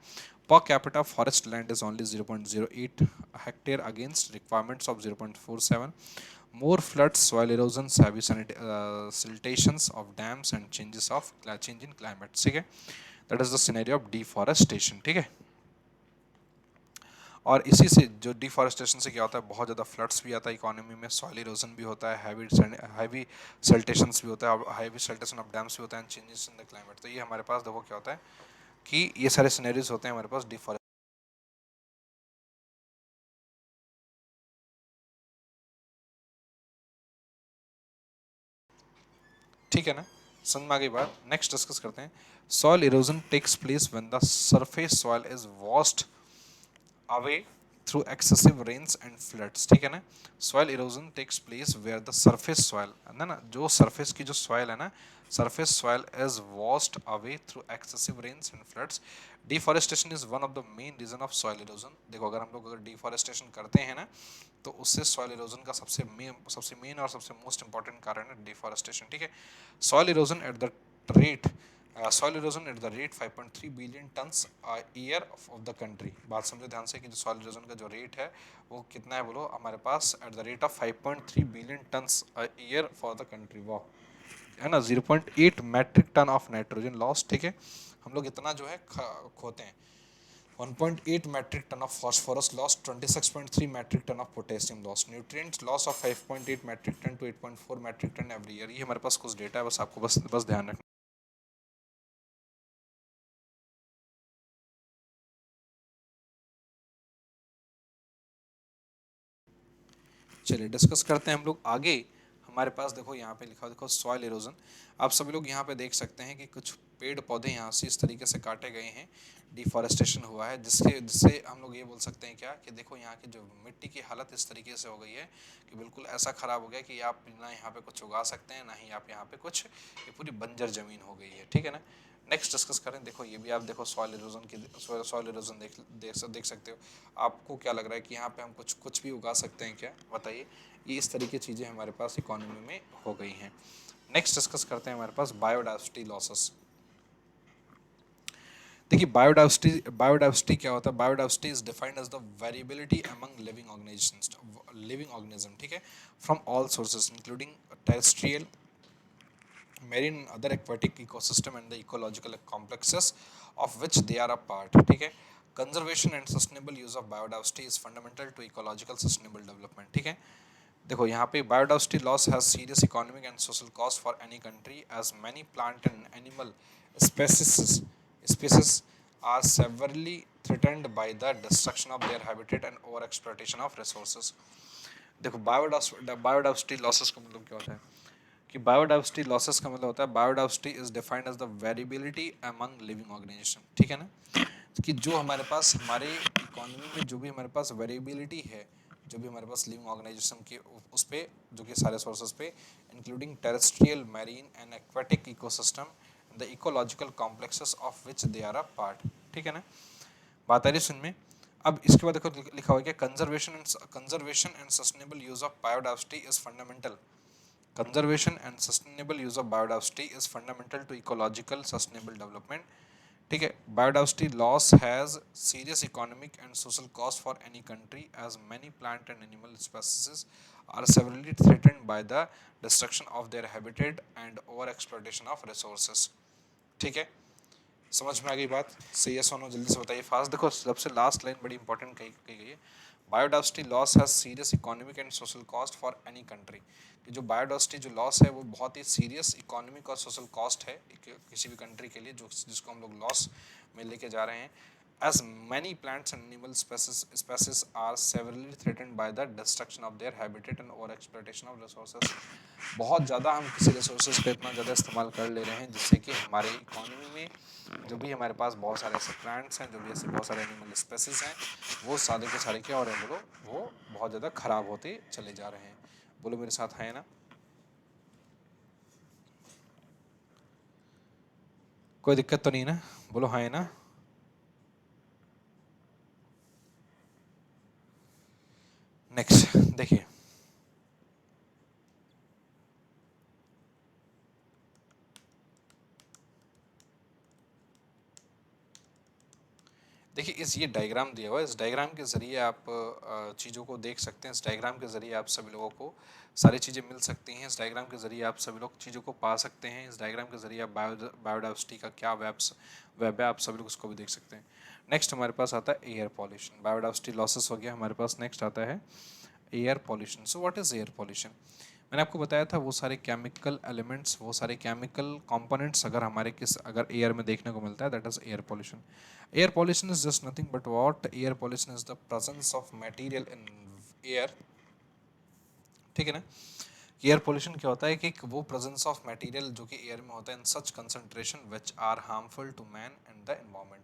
Per capita forest land is only 0.08 hectare against requirements of 0.47. More floods, soil erosion, heavy siltations of dams and change in climate. ठीक है, that is the scenario of deforestation। ठीक है, और इसी से जो deforestation से क्या होता है, बहुत ज़्यादा फ्लड्स भी आता है इकोनॉमी में, सॉइल इरोजन भी होता है, हैवी सल्टेशंस भी होता है, हैवी सल्टेशन ऑफ डैम्स भी होता है, चेंजेस इन द क्लाइमेट। तो ये हमारे पास देखो क्या होता है कि ये सारे सिनेरियोज होते हैं हमारे पास डिफॉरेस्ट। ठीक है ना, समझ में आ गई बात? नेक्स्ट डिस्कस करते हैं। Soil erosion takes place when the surface soil is washed away through excessive rains and floods। ठीक है ना, soil erosion takes place where the surface soil है ना, जो surface की जो soil है ना, surface soil is washed away through excessive rains and floods। deforestation is one of the main reason of soil erosion। देखो अगर हम लोग अगर deforestation करते हैं ना तो उससे soil erosion का सबसे मेन और सबसे मोस्ट इंपॉर्टेंट कारण है deforestation। ठीक है, soil erosion at the rate soil erosion at the rate 5.3 billion tons a year of the country। बात समझो ध्यान से कि जो soil erosion का जो रेट है वो कितना है बोलो? हमारे पास at the rate of 5.3 billion tons a year for the country। वाह, है ना, 0.8 metric ton of nitrogen loss। ठीक है, हम लोग इतना जो है खोते हैं। 1.8 metric ton of phosphorus loss, 26.3 metric ton of potassium loss, nutrients loss of 5.8 metric ton to 8.4 metric ton every year। ये हमारे पास कुछ डेटा है, बस आपको बस ध्यान रखना। चलिए डिस्कस करते हैं हम लोग आगे। हमारे पास देखो यहाँ पे लिखा, देखो सॉइल इरोजन। आप सभी लोग यहाँ पे देख सकते हैं कि कुछ पेड़ पौधे यहाँ से इस तरीके से काटे गए हैं, डिफॉरेस्टेशन हुआ है, जिससे हम लोग ये बोल सकते हैं क्या कि देखो यहाँ की जो मिट्टी की हालत इस तरीके से हो गई है कि बिल्कुल ऐसा खराब हो गया कि आप ना यहाँ पे कुछ उगा सकते हैं, ना ही आप यहाँ पे कुछ, ये पूरी बंजर जमीन हो गई है, ठीक है ना। नेक्स्ट डिस्कस करें, देखो ये भी आप देखो सॉइल इरोजन की, सॉइल इरोजन देख सकते हो। आपको क्या लग रहा है कि यहाँ पे हम कुछ भी उगा सकते हैं क्या, बताइए। ये इस तरीके चीज़ें हमारे पास इकोनॉमी में हो गई हैं। नेक्स्ट डिस्कस करते हैं हमारे पास बायोडाइवर्सिटी लॉसेस। देखिए बायोडाइवर्सिटी क्या होता है। Biodiversity is defined as the variability among living organism, ठीक है, from all sources including terrestrial, marine and other aquatic ecosystem and the ecological complexes of which they are a part, ठीक है। Conservation and sustainable use of biodiversity is fundamental to ecological sustainable development, ठीक है। देखो यहाँ पे biodiversity loss has serious economic and social cost for any country as many plant and animal species are severely threatened by the destruction of their habitat and over exploitation of resources। देखो biodiversity losses का मतलब क्या होता है कि biodiversity losses का मतलब होता है, biodiversity is defined as the variability among living organisation, ठीक है ना, कि जो हमारे पास हमारे इकोनॉमी में जो भी हमारे पास वेरिएबिलिटी है, जो भी हमारे पास लिविंग ऑर्गेनाइजेशन के उस पे, जो कि सारे सोर्सेज पे, including terrestrial, marine and aquatic ecosystem, the ecological complexes of which they are a part, ठीक है ना। बात आ रही सुन में। अब इसके बाद देखो लिखा हुआ है कि conservation and sustainable use of biodiversity is fundamental. Conservation and sustainable use of biodiversity is fundamental to ecological sustainable development, ठीक है। Biodiversity loss has serious economic and social cost for any country as many plant and animal species are severely threatened by the destruction of their habitat and over exploitation of resources, ठीक है। समझ में आ गई बात, सही है सोनो, जल्दी से बताइए फास्ट। देखो सबसे लास्ट लाइन बड़ी इंपॉर्टेंट कही गई है, biodiversity loss has serious economic and social cost for any country, कि जो बायोडाइवर्सिटी जो लॉस है वो बहुत ही सीरियस इकोनॉमिक और सोशल कॉस्ट है किसी भी कंट्री के लिए, जो जिसको हम लोग लॉस में लेके जा रहे हैं। as many plants and animal species are severely threatened by the destruction of their habitat and over exploitation of resources। बहुत ज़्यादा हम किसी रिसोर्सेज का इतना ज़्यादा इस्तेमाल कर ले रहे हैं जिससे कि हमारे इकोनॉमी में जो भी हमारे पास बहुत सारे ऐसे प्लांट्स हैं, जो भी ऐसे बहुत सारे एनिमल स्पेसीज हैं, वो सारे के सारे क्या हो रहे हैं बोलो, वो बहुत ज़्यादा खराब होते चले जा रहे हैं। बोलो मेरे साथ है ना, कोई दिक्कत तो नहीं ना, बोलो हाँ है ना। नेक्स्ट देखिए, देखिए इस ये डायग्राम दिया हुआ है, इस डायग्राम के ज़रिए आप चीज़ों को देख सकते हैं, इस डायग्राम के ज़रिए आप सभी लोगों को सारी चीज़ें मिल सकती हैं, इस डायग्राम के ज़रिए आप सभी लोग चीज़ों को पा सकते हैं, इस डायग्राम के ज़रिए आप बायोडाइवर्सिटी का क्या वेब है आप सभी लोग उसको भी देख सकते हैं। नेक्स्ट हमारे पास आता है एयर पॉल्यूशन। बायोडाइवर्सिटी लॉसेस हो गया, हमारे पास नेक्स्ट आता है air pollution. So what is air pollution? मैंने आपको बताया था वो सारे केमिकल एलिमेंट्स, वो सारे केमिकल कंपोनेंट्स अगर एयर में देखने को मिलता है, that is air pollution. Air pollution is just nothing but what air pollution is the presence of material in air, ठीक है ना। एयर पॉल्यूशन क्या होता है कि वो प्रेजेंस ऑफ मटेरियल जो कि एयर में होता है in such concentration which are harmful to man and the environment,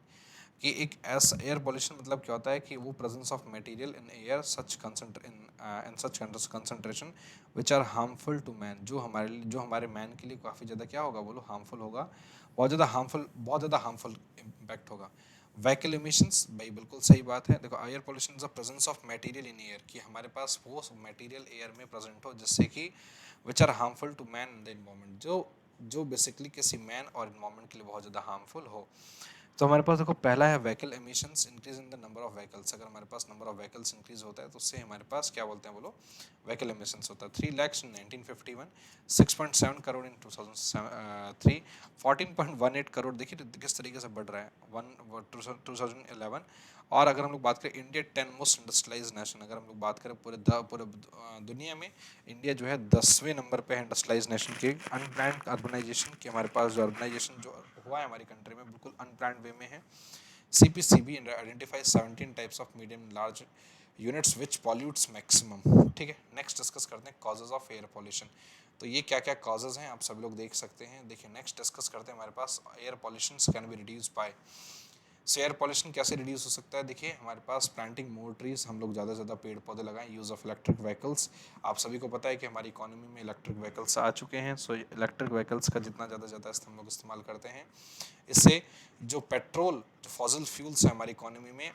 कि एक ऐसा एयर पॉल्यूशन मतलब क्या होता है कि वो presence of material in air such concentration which are harmful to man, जो हमारे मैन के लिए काफ़ी ज़्यादा क्या होगा बोलो, हार्मफुल होगा, बहुत ज़्यादा हार्मफुल इम्पैक्ट होगा। व्हीकल एमिशंस, भाई बिल्कुल सही बात है। देखो air pollution is the presence of material in air, कि हमारे पास वो मटेरियल एयर में प्रेजेंट हो जिससे कि which are harmful to man in the environment, जो बेसिकली किसी मैन और एनवायरनमेंट के लिए बहुत ज़्यादा हार्मफुल हो। तो हमारे पास देखो पहला है vehicle emissions, increase in the number of vehicles. अगर हमारे पास नंबर ऑफ व्हीकल्स इंक्रीज होता है तो उससे हमारे पास क्या बोलते हैं बोलो, व्हीकल एमिशंस होता है। 3 lakhs इन 1951, 6.7 करोड़ इन 2003, 14.18 करोड़, देखिए किस तरीके से बढ़ रहा है 2011। और अगर हम लोग बात करें इंडिया 10 मोस्ट इंडस्ट्रियलाइज नेशन, अगर हम लोग बात करें पूरे दुनिया में इंडिया जो है 10वें नंबर पे है इंडस्ट्रियलाइज नेशन के। अनप्लान्ड अर्बनाइजेशन की हमारे पास जो अर्बनाइजेशन जो हुआ है हमारी कंट्री में बिल्कुल अनप्लान्ड वे में है। CPCB identifies 17 types of medium large units which pollutes maximum, ठीक है। नेक्स्ट डिस्कस करते हैं कॉजेज ऑफ एयर पॉल्यूशन। तो ये क्या क्या कॉजेज़ हैं आप सभी लोग देख सकते हैं। देखिए नेक्स्ट डिस्कस करते हैं हमारे पास air pollution can be reduce by. So air pollution कैसे रिड्यूस हो सकता है? देखिए हमारे पास प्लांटिंग मोर ट्रीज, हम लोग ज़्यादा से ज़्यादा पेड़ पौधे लगाएं, यूज़ ऑफ इलेक्ट्रिक व्हीकल्स। आप सभी को पता है कि हमारी इकोनॉमी में इलेक्ट्रिक व्हीकल्स आ चुके हैं। सो इलेक्ट्रिक व्हीकल्स का जितना ज़्यादा ज़्यादा हम लोग इस्तेमाल करते हैं, इससे जो पेट्रोल, जो फॉसिल फ्यूल्स है हमारी इकोनॉमी में,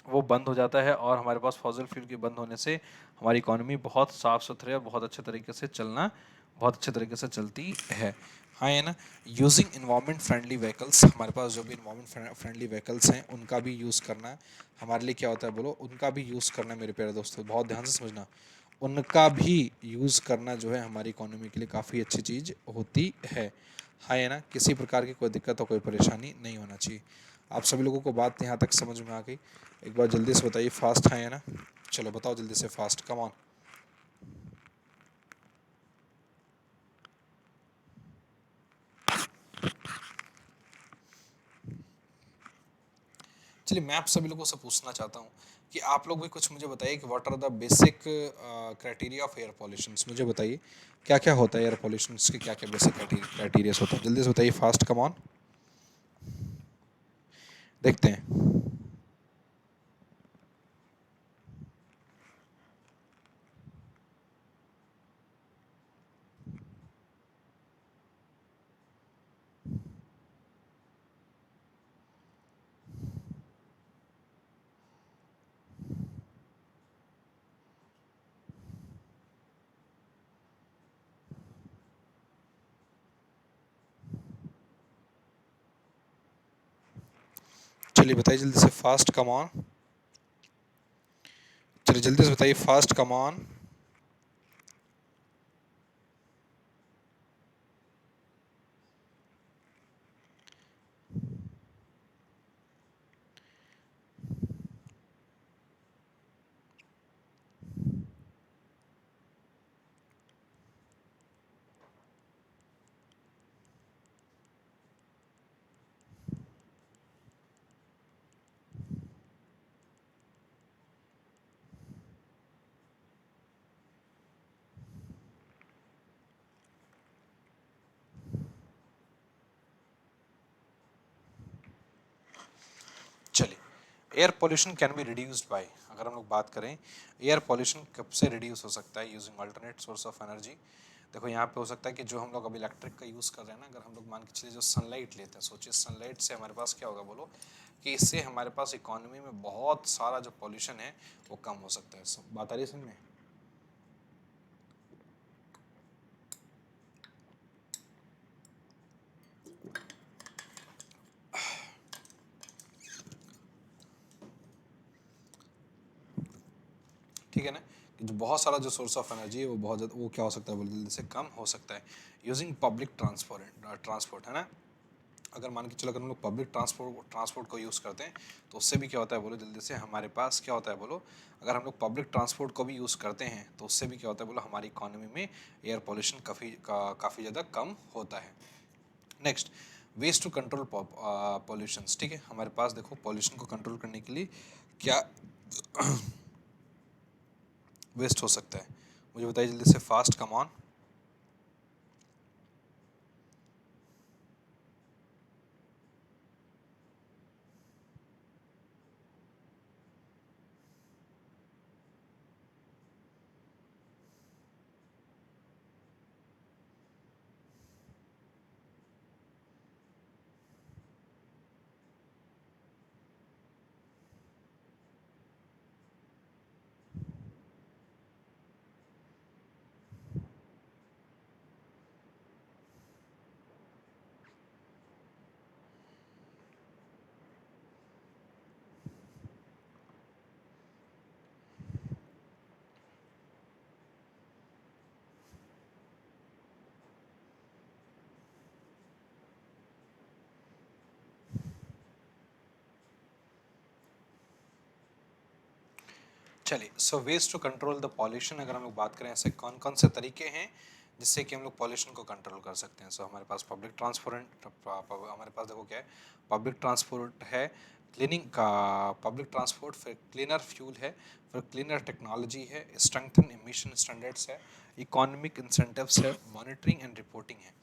वो बंद हो जाता है और हमारे पास फॉसिल फ्यूल के बंद होने से हमारी इकोनॉमी बहुत साफ सुथरे और बहुत अच्छे तरीके से बहुत अच्छे तरीके से चलती है। हाँ है ना। यूजिंग इन्वायरमेंट फ्रेंडली व्हीकल्स, हमारे पास जो भी इन्वायरमेंट फ्रेंडली व्हीकल्स हैं उनका भी यूज़ करना हमारे लिए क्या होता है बोलो, उनका भी यूज़ करना मेरे प्यारे दोस्तों, बहुत ध्यान से समझना, उनका भी यूज़ करना जो है हमारी इकोनॉमी के लिए काफ़ी अच्छी चीज़ होती है। हाँ है ना, किसी प्रकार की कोई दिक्कत और कोई परेशानी नहीं होना चाहिए। आप सभी लोगों को बात यहाँ तक समझ में आ गई? एक बार जल्दी से बताइए, फास्ट है ना? चलो बताओ जल्दी से, फास्ट, कम ऑन। चलिए मैं आप सभी लोगों से पूछना चाहता हूँ कि आप लोग भी कुछ मुझे बताइए कि what are the basic criteria of air pollution. मुझे बताइए क्या क्या होता है एयर पॉल्यूशन के, क्या क्या बेसिक क्राइटेरिया होता है, जल्दी से बताइए, फास्ट, कम ऑन, देखते हैं। चलिए बताइए जल्दी से, फास्ट, कम ऑन, चलिए जल्दी से बताइए, फास्ट, कम ऑन। चलिए, air pollution can be reduced by, अगर हम लोग बात करें एयर पोल्यूशन कब से रिड्यूस हो सकता है, using alternate source of energy. देखो यहाँ पे हो सकता है कि जो हम लोग अभी इलेक्ट्रिक का यूज़ कर रहे हैं ना, अगर हम लोग मान के चलिए जो सनलाइट लेते हैं, सोचिए सनलाइट से हमारे पास क्या होगा बोलो, कि इससे हमारे पास इकोनॉमी में बहुत सारा जो पॉल्यूशन है वो कम हो सकता है। बात आ रही है समझ में? ठीक है ना, कि जो बहुत सारा जो सोर्स ऑफ एनर्जी है वो बहुत ज़्यादा, वो क्या हो सकता है बोलो, जल्दी से कम हो सकता है यूजिंग पब्लिक ट्रांसपोर्ट, है ना। अगर मान के चलो, अगर हम लोग पब्लिक ट्रांसपोर्ट को यूज़ करते हैं तो उससे भी क्या होता है बोलो, जल्दी से हमारे पास क्या होता है बोलो, अगर हम लोग पब्लिक ट्रांसपोर्ट को भी यूज़ करते हैं तो उससे भी क्या होता है बोलो, हमारी इकोनॉमी में एयर पॉल्यूशन काफ़ी ज़्यादा कम होता है। Next, ways to control pollution. ठीक है, हमारे पास देखो पॉल्यूशन को कंट्रोल करने के लिए क्या वेस्ट हो सकता है, मुझे बताइए जल्दी से, फास्ट, कम ऑन। चलिए, so ways to control the pollution, अगर हम लोग बात करें ऐसे कौन कौन से तरीके हैं जिससे कि हम लोग पॉल्यूशन को कंट्रोल कर सकते हैं। सो हमारे पास पब्लिक ट्रांसपोर्ट, हमारे पास देखो क्या है, पब्लिक ट्रांसपोर्ट है, क्लीनिंग का पब्लिक ट्रांसपोर्ट, फिर क्लीनर फ्यूल है, फिर क्लीनर टेक्नोलॉजी है, स्ट्रेंथन एमिशन स्टैंडर्ड्स है, इकोनॉमिक इंसेंटिव्स है, मॉनिटरिंग एंड रिपोर्टिंग है।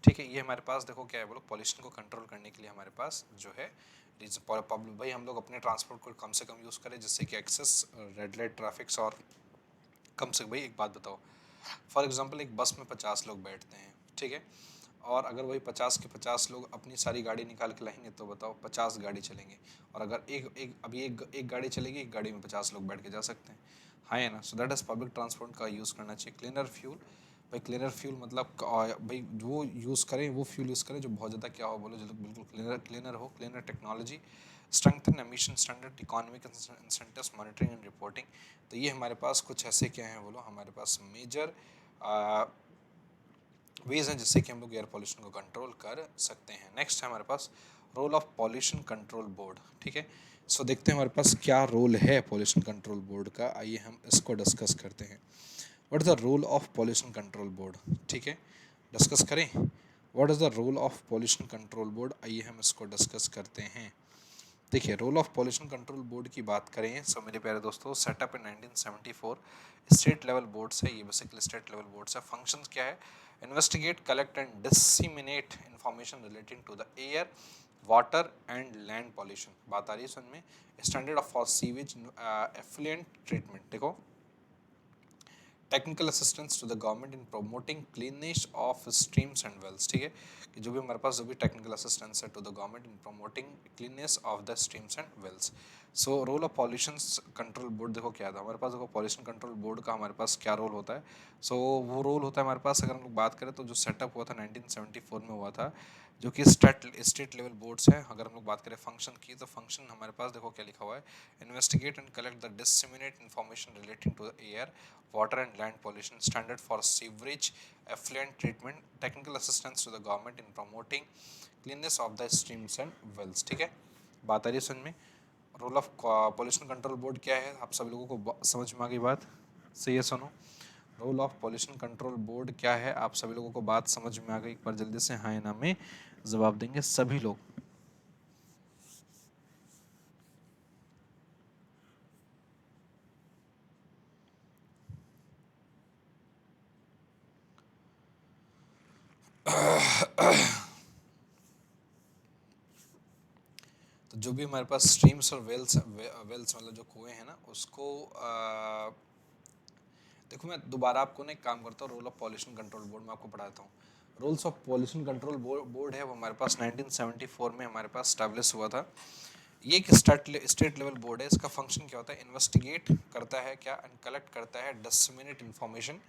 ठीक है, ये हमारे पास देखो क्या है, बोलो पॉल्यूशन को कंट्रोल करने के लिए हमारे पास जो है पब्लिक, भाई हम लोग अपने ट्रांसपोर्ट को कम से कम यूज़ करें जिससे कि एक्सेस रेड लाइट ट्रैफिक्स और कम से, भाई एक बात बताओ, फॉर एग्जांपल एक बस में 50 लोग बैठते हैं, ठीक है, और अगर वही 50 के 50 लोग अपनी सारी गाड़ी निकाल के लाएंगे तो बताओ 50 गाड़ी चलेंगे, और अगर एक गाड़ी चलेगी, एक गाड़ी में 50 लोग बैठ के जा सकते हैं, हाँ है ना। So that is public transport का यूज़ करना चाहिए। क्लीनर फ्यूल, भाई क्लीनर फ्यूल मतलब भाई वो यूज़ करें, वो फ्यूल यूज़ करें जो बहुत ज़्यादा क्या हो, बोलो जो बिल्कुल क्लीनर क्लीनर हो, cleaner technology, strengthen emission standard, economic incentives, monitoring and reporting. तो ये हमारे पास कुछ ऐसे क्या हैं, बोलो हमारे पास मेजर वेज हैं जिससे कि हम लोग एयर पॉल्यूशन को कंट्रोल कर सकते हैं। नेक्स्ट है हमारे पास role of pollution control board. ठीक है, सो देखते हैं हमारे पास क्या रोल है पॉल्यूशन कंट्रोल बोर्ड का, आइए हम इसको डिस्कस करते हैं। What is the role of pollution control board, ठीक है, डिस्कस करें। What is the role of pollution control board, आइए हम इसको डिस्कस करते हैं। देखिए, role of pollution control board की बात करें, सो मेरे प्यारे दोस्तों, setup in 1974, state level boards है, ये बेसिकली स्टेट लेवल बोर्ड्स है। फंक्शंस क्या है, investigate, collect and disseminate information relating to the air, water and land pollution. बात आ रही है सुन में। Standard of for sewage effluent treatment, देखो, technical assistance to the government in promoting cleanliness of streams and wells. ठीक है, कि जो भी हमारे पास जो भी टेक्निकल असिस्टेंस है to the government in promoting cleanliness of the streams and wells. So role of pollution control board, देखो क्या था हमारे पास, देखो पॉल्यूशन कंट्रोल बोर्ड का हमारे पास क्या रोल होता है। सो वो रोल होता है हमारे पास, अगर हम लोग बात करें तो जो सेटअप हुआ था 1974 में हुआ था, जो कि स्टेट लेवल बोर्ड्स है। अगर हम लोग बात करें फंक्शन की, तो फंक्शन हमारे पास देखो क्या लिखा हुआ है, investigate and collect the disseminate information relating to the air, water and land pollution, standard for sewerage effluent treatment, technical assistance to the government in promoting cleanness of the streams and wells। ठीक है, बात आ रही है सुन में। Role of pollution control board क्या है, आप सभी लोगों को समझ में आ गई बात, सही है, सुनो। Role of pollution control board क्या है, आप सभी लोगों को बात समझ में आ गई, एक बार जल्दी से हाँ या ना में जवाब देंगे सभी लोग। तो जो भी हमारे पास स्ट्रीम्स और वेल्स वेल्स मतलब जो कुएं हैं ना, उसको देखो मैं दोबारा आपको ना एक काम करता हूँ, role of pollution control board में आपको पढ़ाता हूँ। Rules of pollution control board है, वो हमारे पास 1974 में हमारे पास स्टैब्लिश हुआ था। ये एक स्टेट लेवल बोर्ड है। इसका फंक्शन क्या होता है, इन्वेस्टिगेट करता है क्या, एंड कलेक्ट करता है डिसेमिनेट इन्फॉर्मेशन,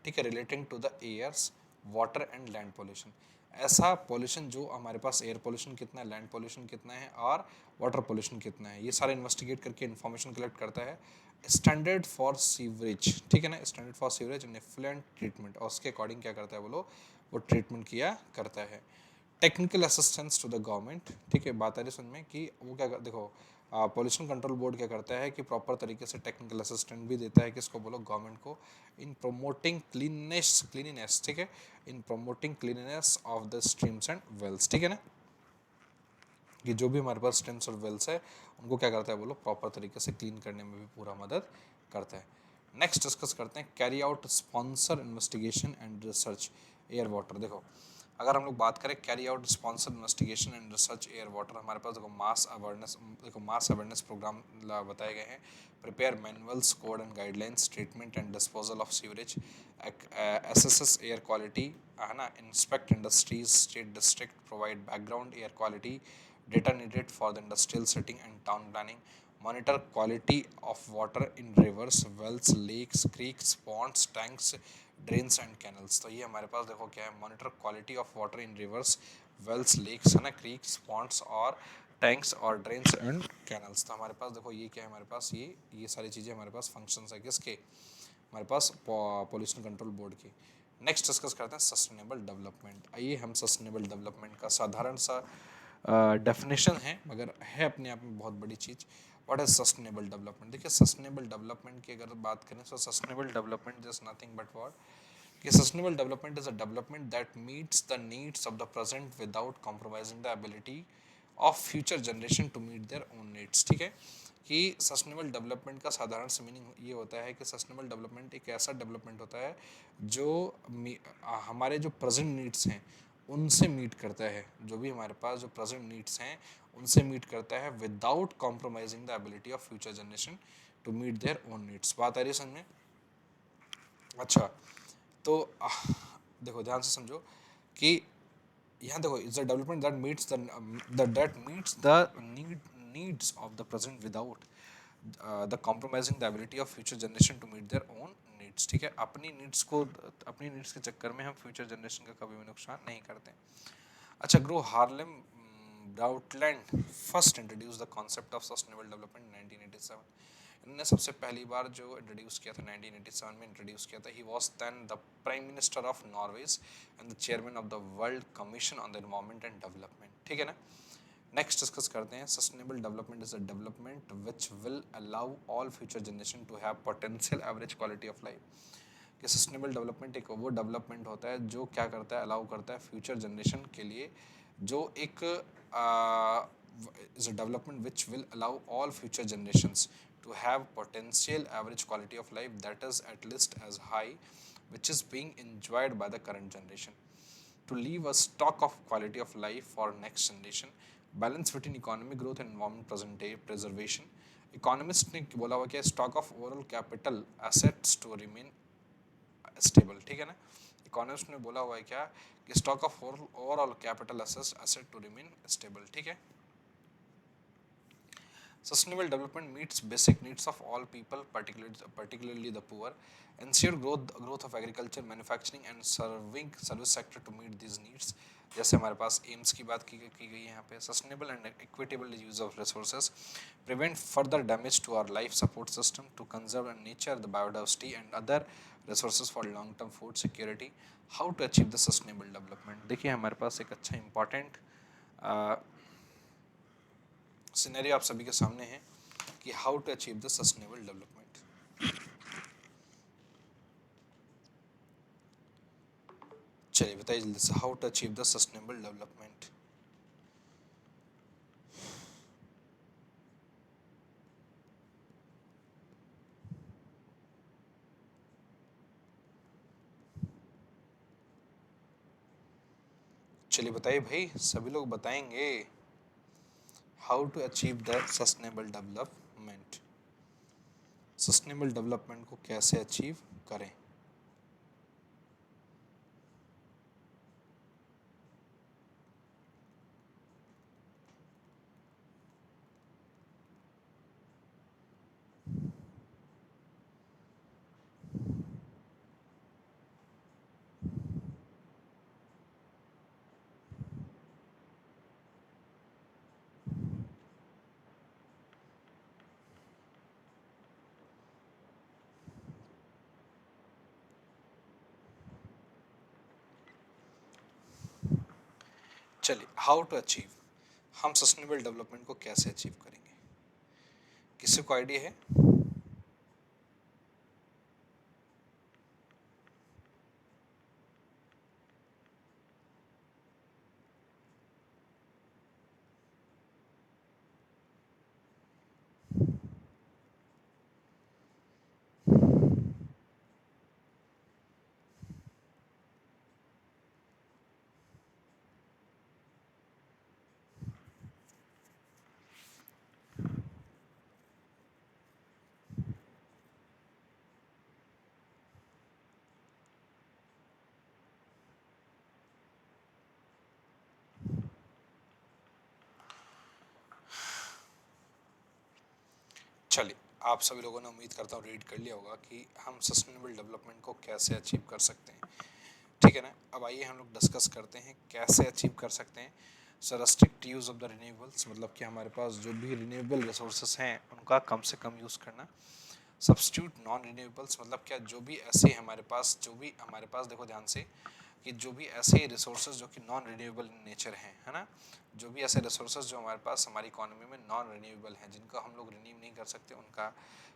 ठीक है, relating to the airs, water and land pollution. ऐसा पॉल्यूशन जो हमारे पास एयर पॉल्यूशन कितना है, लैंड पॉल्यूशन कितना है और वाटर पॉल्यूशन कितना है, ये सारा इन्वेस्टिगेट करके इन्फॉर्मेशन कलेक्ट करता है। स्टैंडर्ड फॉर सीवरेज, ठीक है ना, standard for sewerage and effluent treatment, और उसके अकॉर्डिंग क्या करता है बोलो, वो ट्रीटमेंट किया करता है। Technical assistance to the government, ठीक है, बात आ रही सुन में कि वो क्या देखो, पॉल्यूशन कंट्रोल बोर्ड क्या करता है कि प्रॉपर तरीके से टेक्निकल असिस्टेंट भी देता है, किसको बोलो, गवर्नमेंट को, इन प्रोमोटिंग क्लीनिनेस, ठीक है, in promoting cleanliness of the streams and wells. ठीक है ना, कि जो भी हमारे पास स्ट्रीम्स और वेल्स है उनको क्या करता है बोलो, प्रॉपर तरीके से क्लीन करने में भी पूरा मदद करता है। नेक्स्ट डिस्कस करते हैं carry out sponsor investigation and research air water. देखो, अगर हम लोग बात करें carry out sponsor investigation and research air water, हमारे पास देखो मास अवेयरनेस प्रोग्राम बताए गए हैं। Prepare manuals, code and guidelines, treatment and disposal of sewerage, assess air quality, है ना, inspect industries, state district, provide background air quality data needed for the industrial setting and town planning, monitor quality of water in rivers, wells, lakes, creeks, ponds, tanks, drains and canals। तो ये हमारे पास देखो क्या है, monitor quality of water in rivers, wells, lakes, है ना, creeks, ponds और टैंक्स और ड्रेन्स एंड कैनल्स। तो हमारे पास देखो ये क्या है, हमारे पास ये सारी चीज़ें हमारे पास फंक्शंस है किसके, हमारे पास पॉल्यूशन कंट्रोल बोर्ड की। नेक्स्ट डिस्कस करते हैं सस्टेनेबल डेवलपमेंट। आइए हम सस्टेनेबल डेवलपमेंट का साधारण सा डेफिनेशन है, मगर है अपने आप में बहुत बड़ी चीज़। व्हाट इज सस्टेनेबल डेवलपमेंट, देखिए सस्टेनेबल डेवलपमेंट की अगर बात करें तो sustainable development is nothing but what, कि sustainable development is a development that meets the needs of the present without compromising the ability of future generation to meet their own needs. ठीक है, कि sustainable development का साधारण से meaning ये होता है कि सस्टेनेबल डेवलपमेंट एक ऐसा डेवलपमेंट होता है जो हमारे जो प्रेजेंट नीड्स हैं उनसे मीट करता है, जो भी हमारे पास जो प्रेजेंट नीड्स हैं उनसे मीट करता है without compromising the ability of future generation to meet their own needs. बात आ रही है समझ में? अच्छा, तो देखो ध्यान से समझो कि यहाँ देखो it's a development that meets the needs of the present without the compromising the ability of future generation to meet their own needs. ठीक है, अपनी नीड्स के चक्कर में हम फ्यूचर जनरेशन का कभी भी नुकसान नहीं करते। अच्छा, Gro Harlem Brundtland first introduce the concept of sustainable development 1987। इन्होंने सबसे पहली बार जो इंट्रोड्यूस किया था 1987 में इंट्रोड्यूस किया था। He was then the prime minister of Norway's and the chairman of the world commission on the environment and development. ठीक है ना। नेक्स्ट डिस्कस करते हैं, sustainable development is a development which will allow all future generation to have potential average quality of life. कि sustainable development एक वो development होता है जो क्या करता है, अलाउ करता है फ्यूचर जनरेशन के लिए, जो एक is a development which will allow all future generations to have potential average quality of life that is at least as high which is being enjoyed by the current generation, to leave a stock of quality of life for next generation, balance between economic growth and environment preservation। Economist ने बोला हुआ कि stock of overall capital assets to remain stable. ठीक है ना, economist ने बोला हुआ है क्या कि stock of overall capital asset to remain stable. ठीक है, sustainable development meets basic needs of all people, particularly the poor, ensure growth of agriculture, manufacturing and service sector to meet these needs। जैसे हमारे पास AIIMS की बात की गई है यहाँ पे, sustainable and equitable use of resources, prevent further damage to our life support system, to conserve nature, the biodiversity and other resources for long term food security. How to achieve the sustainable development. देखिए हमारे पास एक अच्छा important scenario आप सभी के सामने है कि how to achieve the sustainable development. चलिए बताइए जल्दी से, how to achieve the sustainable development. चलिए बताइए भाई, सभी लोग बताएंगे how to achieve the sustainable development. Sustainable development को कैसे अचीव करें। चलिए हाउ टू अचीव, हम सस्टेनेबल डेवलपमेंट को कैसे अचीव करेंगे, किसी को आइडिया है? चलिए, आप सभी लोगों ने उम्मीद करता हूँ रीड कर लिया होगा कि हम सस्टेनेबल डेवलपमेंट को कैसे अचीव कर सकते हैं। ठीक है ना, अब आइए हम लोग डिस्कस करते हैं कैसे अचीव कर सकते हैं। So restrict use of the renewables, मतलब कि हमारे पास जो भी रिन्यूएबल रिसोर्सेज हैं उनका कम से कम यूज़ करना। सब्स्टिट्यूट नॉन रिन्यूएबल्स, मतलब क्या जो भी ऐसे हमारे पास देखो ध्यान से कि जो भी ऐसे रिसोर्सेज जो कि नॉन रिन्यूएबल इन नेचर हैं, है ना, जो भी ऐसे रिसोर्सेज जो हमारे पास हमारी इकोनॉमी में नॉन रिन्यूएबल हैं, जिनको हम लोग रिन्यू नहीं कर सकते, उनका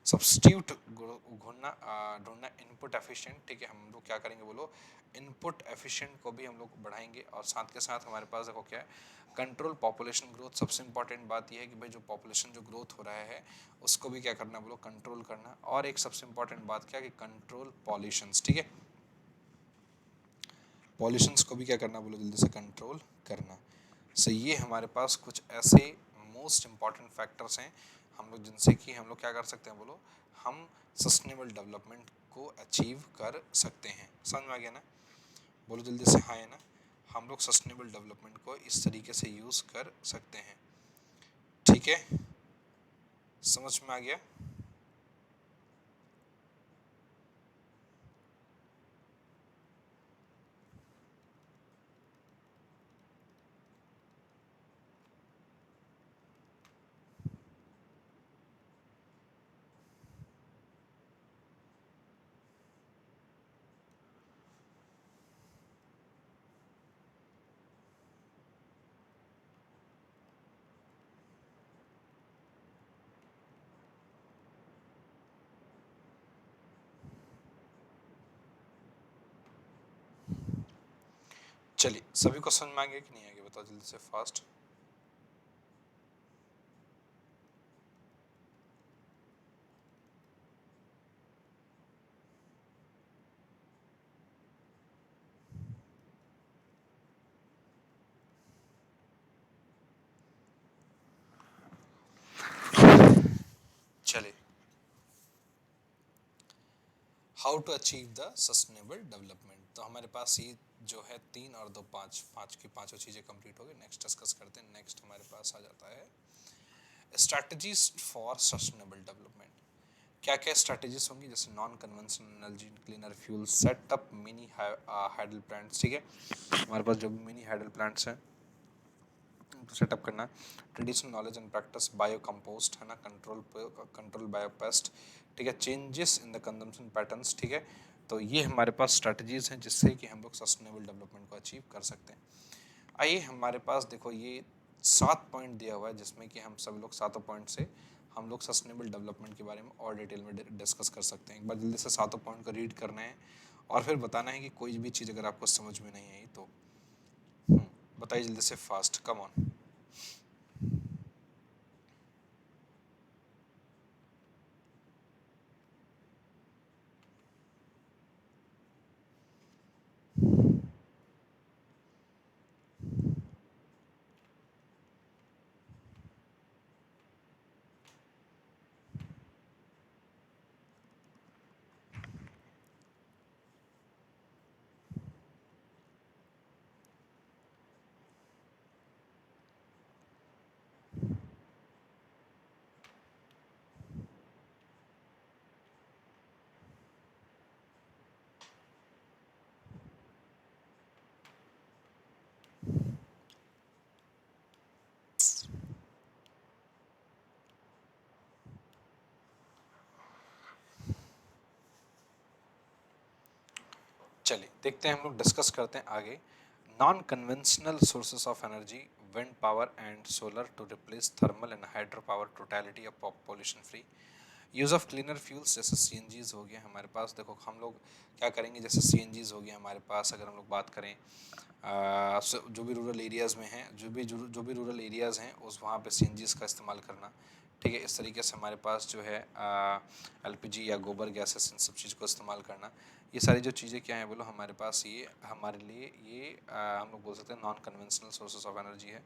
सब्स्टिट्यूट ढूंढना इनपुट एफिशिएंट। ठीक है, हम लोग क्या करेंगे बोलो, इनपुट एफिशिएंट को भी हम लोग बढ़ाएंगे, और साथ के साथ हमारे पास देखो क्या है, कंट्रोल पॉपुलेशन ग्रोथ। सबसे इंपॉर्टेंट बात यह है कि भाई जो पॉपुलेशन जो ग्रोथ हो रहा है उसको भी क्या करना बोलो, कंट्रोल करना। और एक सबसे इंपॉर्टेंट बात क्या है कि कंट्रोल पॉल्यूशंस। ठीक है, पॉल्यूशंस को भी क्या करना बोलो, जल्दी से कंट्रोल करना। सो ये हमारे पास कुछ ऐसे मोस्ट इंपॉर्टेंट फैक्टर्स हैं हम लोग, जिनसे कि हम लोग क्या कर सकते हैं बोलो, हम सस्टेनेबल डेवलपमेंट को अचीव कर सकते हैं। समझ में आ गया ना, बोलो जल्दी से हाँ है ना। हम लोग सस्टेनेबल डेवलपमेंट को इस तरीके से यूज़ कर सकते हैं। ठीक है, समझ में आ गया। चलिए, सभी को समझ में आ गया कि नहीं आ गया, बताओ जल्दी से फास्ट। चलिए, how to achieve the sustainable development. तो हमारे पास ये जो है 3 और 2 5, पाँच की पांचों चीज़ें कंप्लीट हो गई। नेक्स्ट डिस्कस करते हैं। नेक्स्ट हमारे पास आ जाता है स्ट्रैटेजीज फॉर सस्टेनेबल डेवलपमेंट। क्या क्या स्ट्रैटेजीज होंगी, जैसे non conventional energy, cleaner fuel, setup mini hydel plants. ठीक है, हमारे पास जो भी मिनी हाइडल प्लांट्स हैं उनको सेटअप करना। Traditional knowledge and practice, bio compost है ना, कंट्रोल बायोपेस्ट। ठीक है, changes in the consumption patterns. ठीक है, तो ये हमारे पास स्ट्रैटेजीज हैं जिससे कि हम लोग सस्टेनेबल डेवलपमेंट को अचीव कर सकते हैं। आइए, हमारे पास देखो ये 7 पॉइंट दिया हुआ है, जिसमें कि हम सब लोग 7 पॉइंट से हम लोग सस्टेनेबल डेवलपमेंट के बारे में और डिटेल में डिस्कस कर सकते हैं। एक बार जल्दी से 7 पॉइंट को रीड करना है और फिर बताना है कि कोई भी चीज़ अगर आपको समझ में नहीं आई तो बताइए जल्दी से फास्ट, कम ऑन। चलिए देखते हैं, हम लोग डिस्कस करते हैं आगे। Non conventional sources of energy, wind power and solar to replace thermal and hydro power, totality of population free. Use of cleaner fuels, जैसे सीएनजीज हो गया हमारे पास। देखो हम लोग क्या करेंगे, जैसे सीएनजीज हो गया हमारे पास, अगर हम लोग बात करें जो भी रूरल एरियाज़ में हैं, जो भी रूरल एरियाज़ हैं उस वहाँ पे सीएनजीज का इस्तेमाल करना। ठीक है, इस तरीके से हमारे पास जो है एलपीजी या गोबर गैसेस, इन सब चीज़ को इस्तेमाल करना। ये सारी जो चीज़ें क्या हैं बोलो, हमारे पास ये हमारे लिए ये हम लोग बोल सकते हैं non conventional sources of energy है।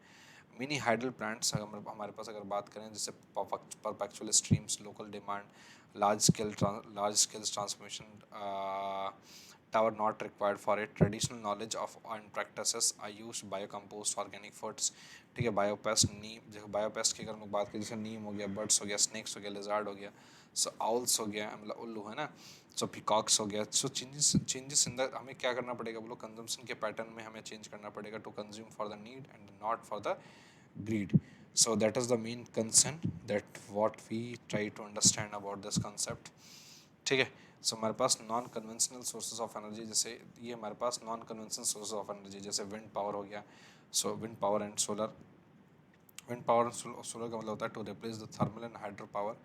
मिनी हाइडल प्लांट्स हमारे पास अगर बात करें, जैसे perpetual streams, local demand, large scale transmission tower not required for it, traditional knowledge of and practices are used, biocompost, organic foods। ठीक है, बायोपेस्ट, नीम, जैसे biopest की अगर हम लोग बात करें, जैसे नीम हो गया, बर्ड्स हो गया, स्नेक्स हो गया, लिजार्ड हो गया, सो आउल्स हो गया, मतलब उल्लू है ना, सो पिकॉक्स हो गया। सो चेंजेस इन द, हमें क्या करना पड़ेगा बोलो, कंजम्पशन के पैटर्न में हमें चेंज करना पड़ेगा, to consume for the need and not for the greed. So that is the main concern that what we try to understand about this concept। ठीक है, सो हमारे पास non conventional sources of energy, जैसे ये हमारे पास non conventional sources of energy जैसे wind power हो गया। So wind power and solar, wind power solar का मतलब होता है to replace the thermal and hydro power,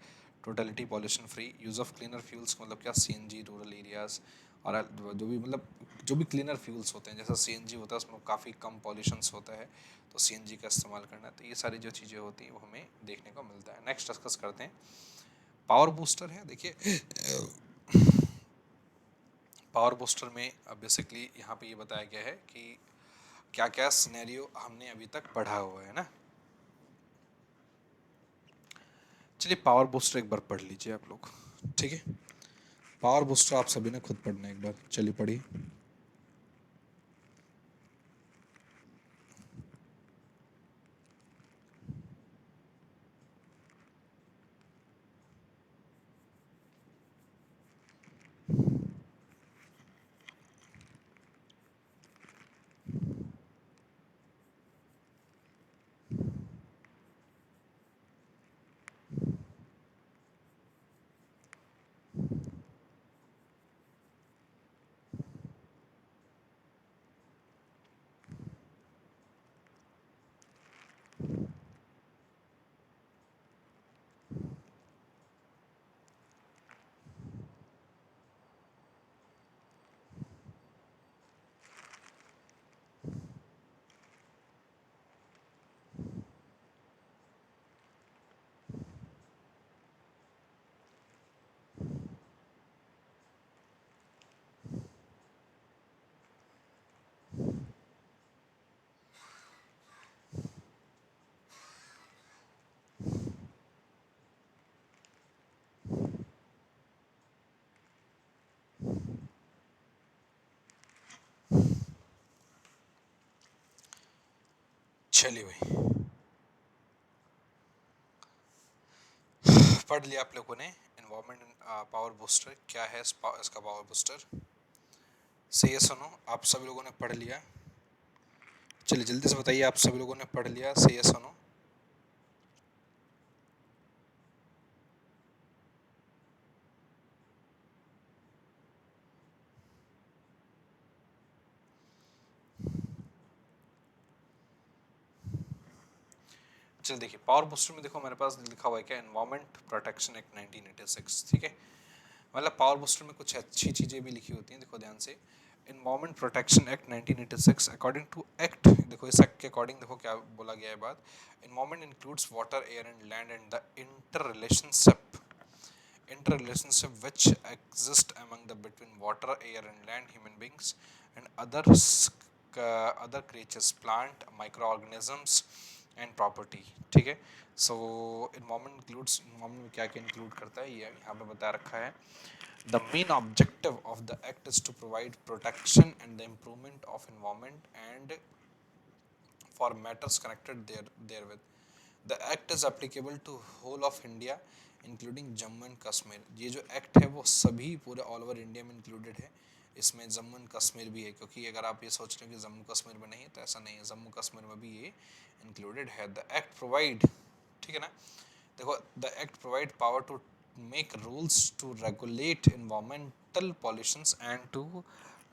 totality pollution free, use of cleaner fuels मतलब क्या, सीएनजी रूरल एरियाज, और जो भी मतलब जो भी क्लीनर फ्यूल्स होते हैं, जैसा सीएनजी होता है उसमें काफ़ी कम पॉल्यूशंस होता है, तो सीएनजी का इस्तेमाल करना है। तो ये सारी जो चीज़ें होती हैं वो हमें देखने को मिलता है। नेक्स्ट डिस्कस करते हैं पावर बूस्टर है। देखिए पावर बूस्टर में बेसिकली यहाँ पे ये बताया गया है कि क्या क्या सिनेरियो हमने अभी तक पढ़ा हुआ है ना। चलिए पावर बूस्टर एक बार पढ़ लीजिए आप लोग, ठीक है। पावर बूस्टर आप सभी ने खुद पढ़ना है एक बार, चलिए पढ़िए। चलिए भाई पढ़ लिया आप लोगों ने एनवायरमेंट पावर बूस्टर क्या है, इसका पावर बूस्टर सही है। सुनो आप सभी लोगों ने पढ़ लिया, चलिए जल्दी से बताइए आप सभी लोगों ने पढ़ लिया, सही है सुनो। चलिए देखिए पावर बूस्टर में देखो हमारे पास लिखा हुआ है क्या, एनवायरमेंट प्रोटेक्शन एक्ट 1986, ठीक है। मतलब पावर बूस्टर में कुछ अच्छी चीज़ें भी लिखी होती हैं, देखो ध्यान से। Environment protection act 1986 according to act, देखो इस एक्ट के अकॉर्डिंग देखो क्या बोला गया है बात। Environment includes water air and land and the interrelationship which exist among the between water air and land, human beings and other creatures, plant, microorganisms and property, ठीक है। सो इन्वायरमेंट इंक्लूड्स, इन्वायरमेंट में क्या क्या इंक्लूड करता है ये यहाँ पे बता रखा है। The main objective of the act is to provide protection and the improvement of environment and for matters connected therewith. The act is applicable to whole of India including Jammu and Kashmir. ये जो एक्ट है वो सभी पूरे all over India में included है, इसमें Jammu and Kashmir भी है, क्योंकि अगर आप ये सोच रहे हो कि जम्मू कश्मीर में नहीं है तो ऐसा नहीं है, जम्मू कश्मीर में भी ये इंक्लूडेड है। द एक्ट प्रोवाइड, ठीक है ना, देखो the act provide power to make rules to regulate environmental pollutions and to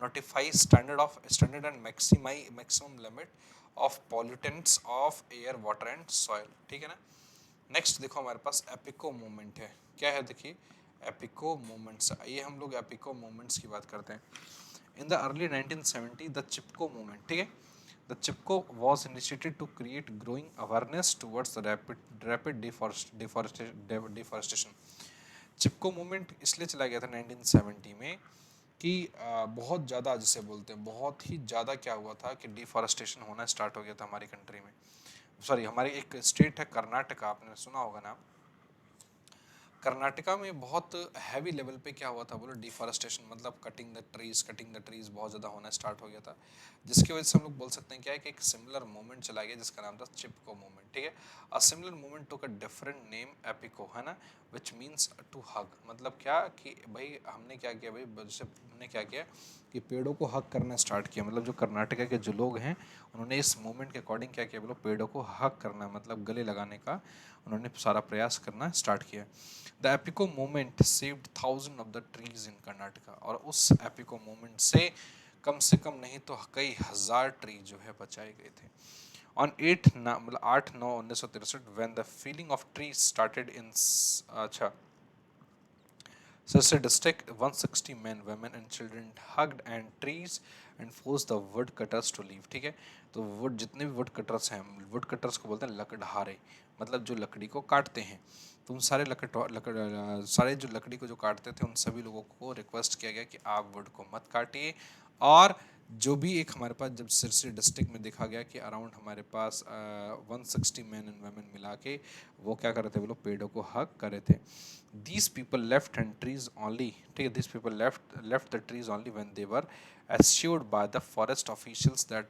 notify standard and maximum limit of pollutants of air, water and soil, ठीक है ना। नेक्स्ट देखो हमारे पास एपिको मूवमेंट है, क्या है देखिए एपिको मूवमेंट्स, ये हम लोग एपिको मूवमेंट्स की बात करते हैं। In the early 1970 the Chipko movement, ठीक है, the Chipko was initiated to create growing awareness towards the rapid deforestation. Chipko movement इसलिए चला गया था 1970 में कि बहुत ज़्यादा, जिसे बोलते हैं बहुत ही ज़्यादा क्या हुआ था कि डिफॉरेस्टेशन होना स्टार्ट हो गया था हमारी कंट्री में। सॉरी हमारी एक स्टेट है कर्नाटका, आपने सुना होगा नाम। कर्नाटका में बहुत हैवी लेवल पे क्या हुआ था बोलो, डिफॉरेस्टेशन मतलब कटिंग द ट्रीज बहुत ज़्यादा होना स्टार्ट हो गया था, जिसकी वजह से हम लोग बोल सकते हैं क्या है कि एक सिमिलर मूवमेंट चला गया जिसका नाम था चिपको मूवमेंट, ठीक है। A similar movement took a different name Appiko, है ना, विच मीन्स टू हग, मतलब क्या कि भाई हमने क्या किया भाई, जैसे हमने क्या किया कि पेड़ों को हक करना स्टार्ट किया, मतलब जो कर्नाटका के जो लोग हैं उन्होंने इस मूवमेंट के अकॉर्डिंग क्या किया बोलो, पेड़ों को हक करना मतलब गले लगाने का उन्होंने सारा प्रयास करना स्टार्ट किया। The Appiko movement saved thousand of the trees in Karnataka, और उस एपिको मूवमेंट से कम नहीं तो कई हजार ट्री जो है बचाए गए थे। On 8/9/1963 when the feeling of tree started in अच्छा Sirsa district, 160 men, women and children hugged and trees and forced the wood cutters to leave। ठीक है, तो वुड जितने भी वुड कटर्स हैं, वुड कटर्स को बोलते हैं लकड़हारे, मतलब जो लकड़ी को काटते हैं। तो उन सारे सारे जो लकड़ी को जो काटते थे उन सभी लोगों को रिक्वेस्ट किया गया कि आप वुड को मत काटिए। और जो भी एक हमारे पास जब सिरसी डिस्ट्रिक्ट में देखा गया कि अराउंड हमारे पास 160 मैन एंड वुमेन मिला के वो क्या कर रहे थे, वो लोग पेड़ों को हक कर रहे थे। These people left and trees only, ठीक है, these people left the trees only when they were assured by the forest officials that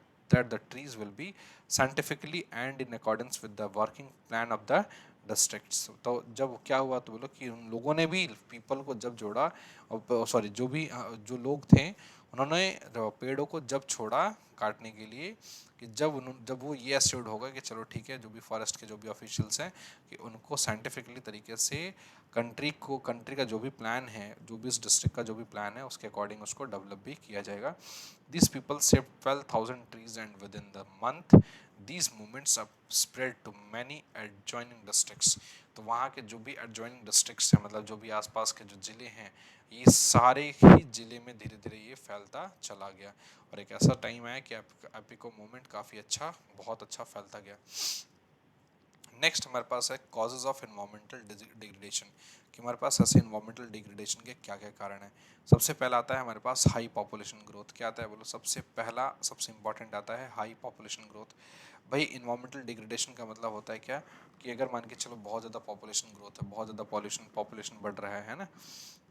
the trees will be scientifically and in accordance with the working plan of the districts। तो जब क्या हुआ तो बोलो कि उन लोगों ने भी पीपल को जब जोड़ा, सॉरी जो भी जो लोग थे उन्होंने पेड़ों को जब छोड़ा काटने के लिए, कि जब वो ये एश्योर्ड होगा कि चलो ठीक है, जो भी फॉरेस्ट के जो भी ऑफिशियल्स हैं कि उनको साइंटिफिकली तरीके से कंट्री का जो भी प्लान है, जो भी इस डिस्ट्रिक्ट का जो भी प्लान है उसके अकॉर्डिंग उसको डेवलप भी किया जाएगा। This people save 12,000 trees and within the month these movements are spread to many adjoining districts. तो वहाँ के जो भी एडजॉइनिंग डिस्ट्रिक्ट्स हैं, मतलब जो भी आसपास के जो ज़िले हैं, ये सारे ही ज़िले में धीरे धीरे ये फैलता चला गया। और एक ऐसा टाइम आया कि एपिको मूवमेंट काफ़ी अच्छा, बहुत अच्छा फैलता गया। नेक्स्ट हमारे पास है कॉजेज ऑफ इन्वायरमेंटल डिग्रेडेशन, कि हमारे पास ऐसे इन्वायरमेंटल डिग्रेडेशन के क्या क्या कारण हैं। सबसे पहला आता है हमारे पास हाई पॉपुलेशन ग्रोथ। क्या आता है बोलो, सबसे पहला सबसे इंपॉर्टेंट आता है हाई पॉपुलेशन ग्रोथ। भाई इन्वायरमेंटल डिग्रेडेशन का मतलब होता है क्या, कि अगर मान के चलो बहुत ज़्यादा पॉपुलेशन ग्रोथ है, बहुत ज़्यादा पॉपुलेशन बढ़ रहा है ना,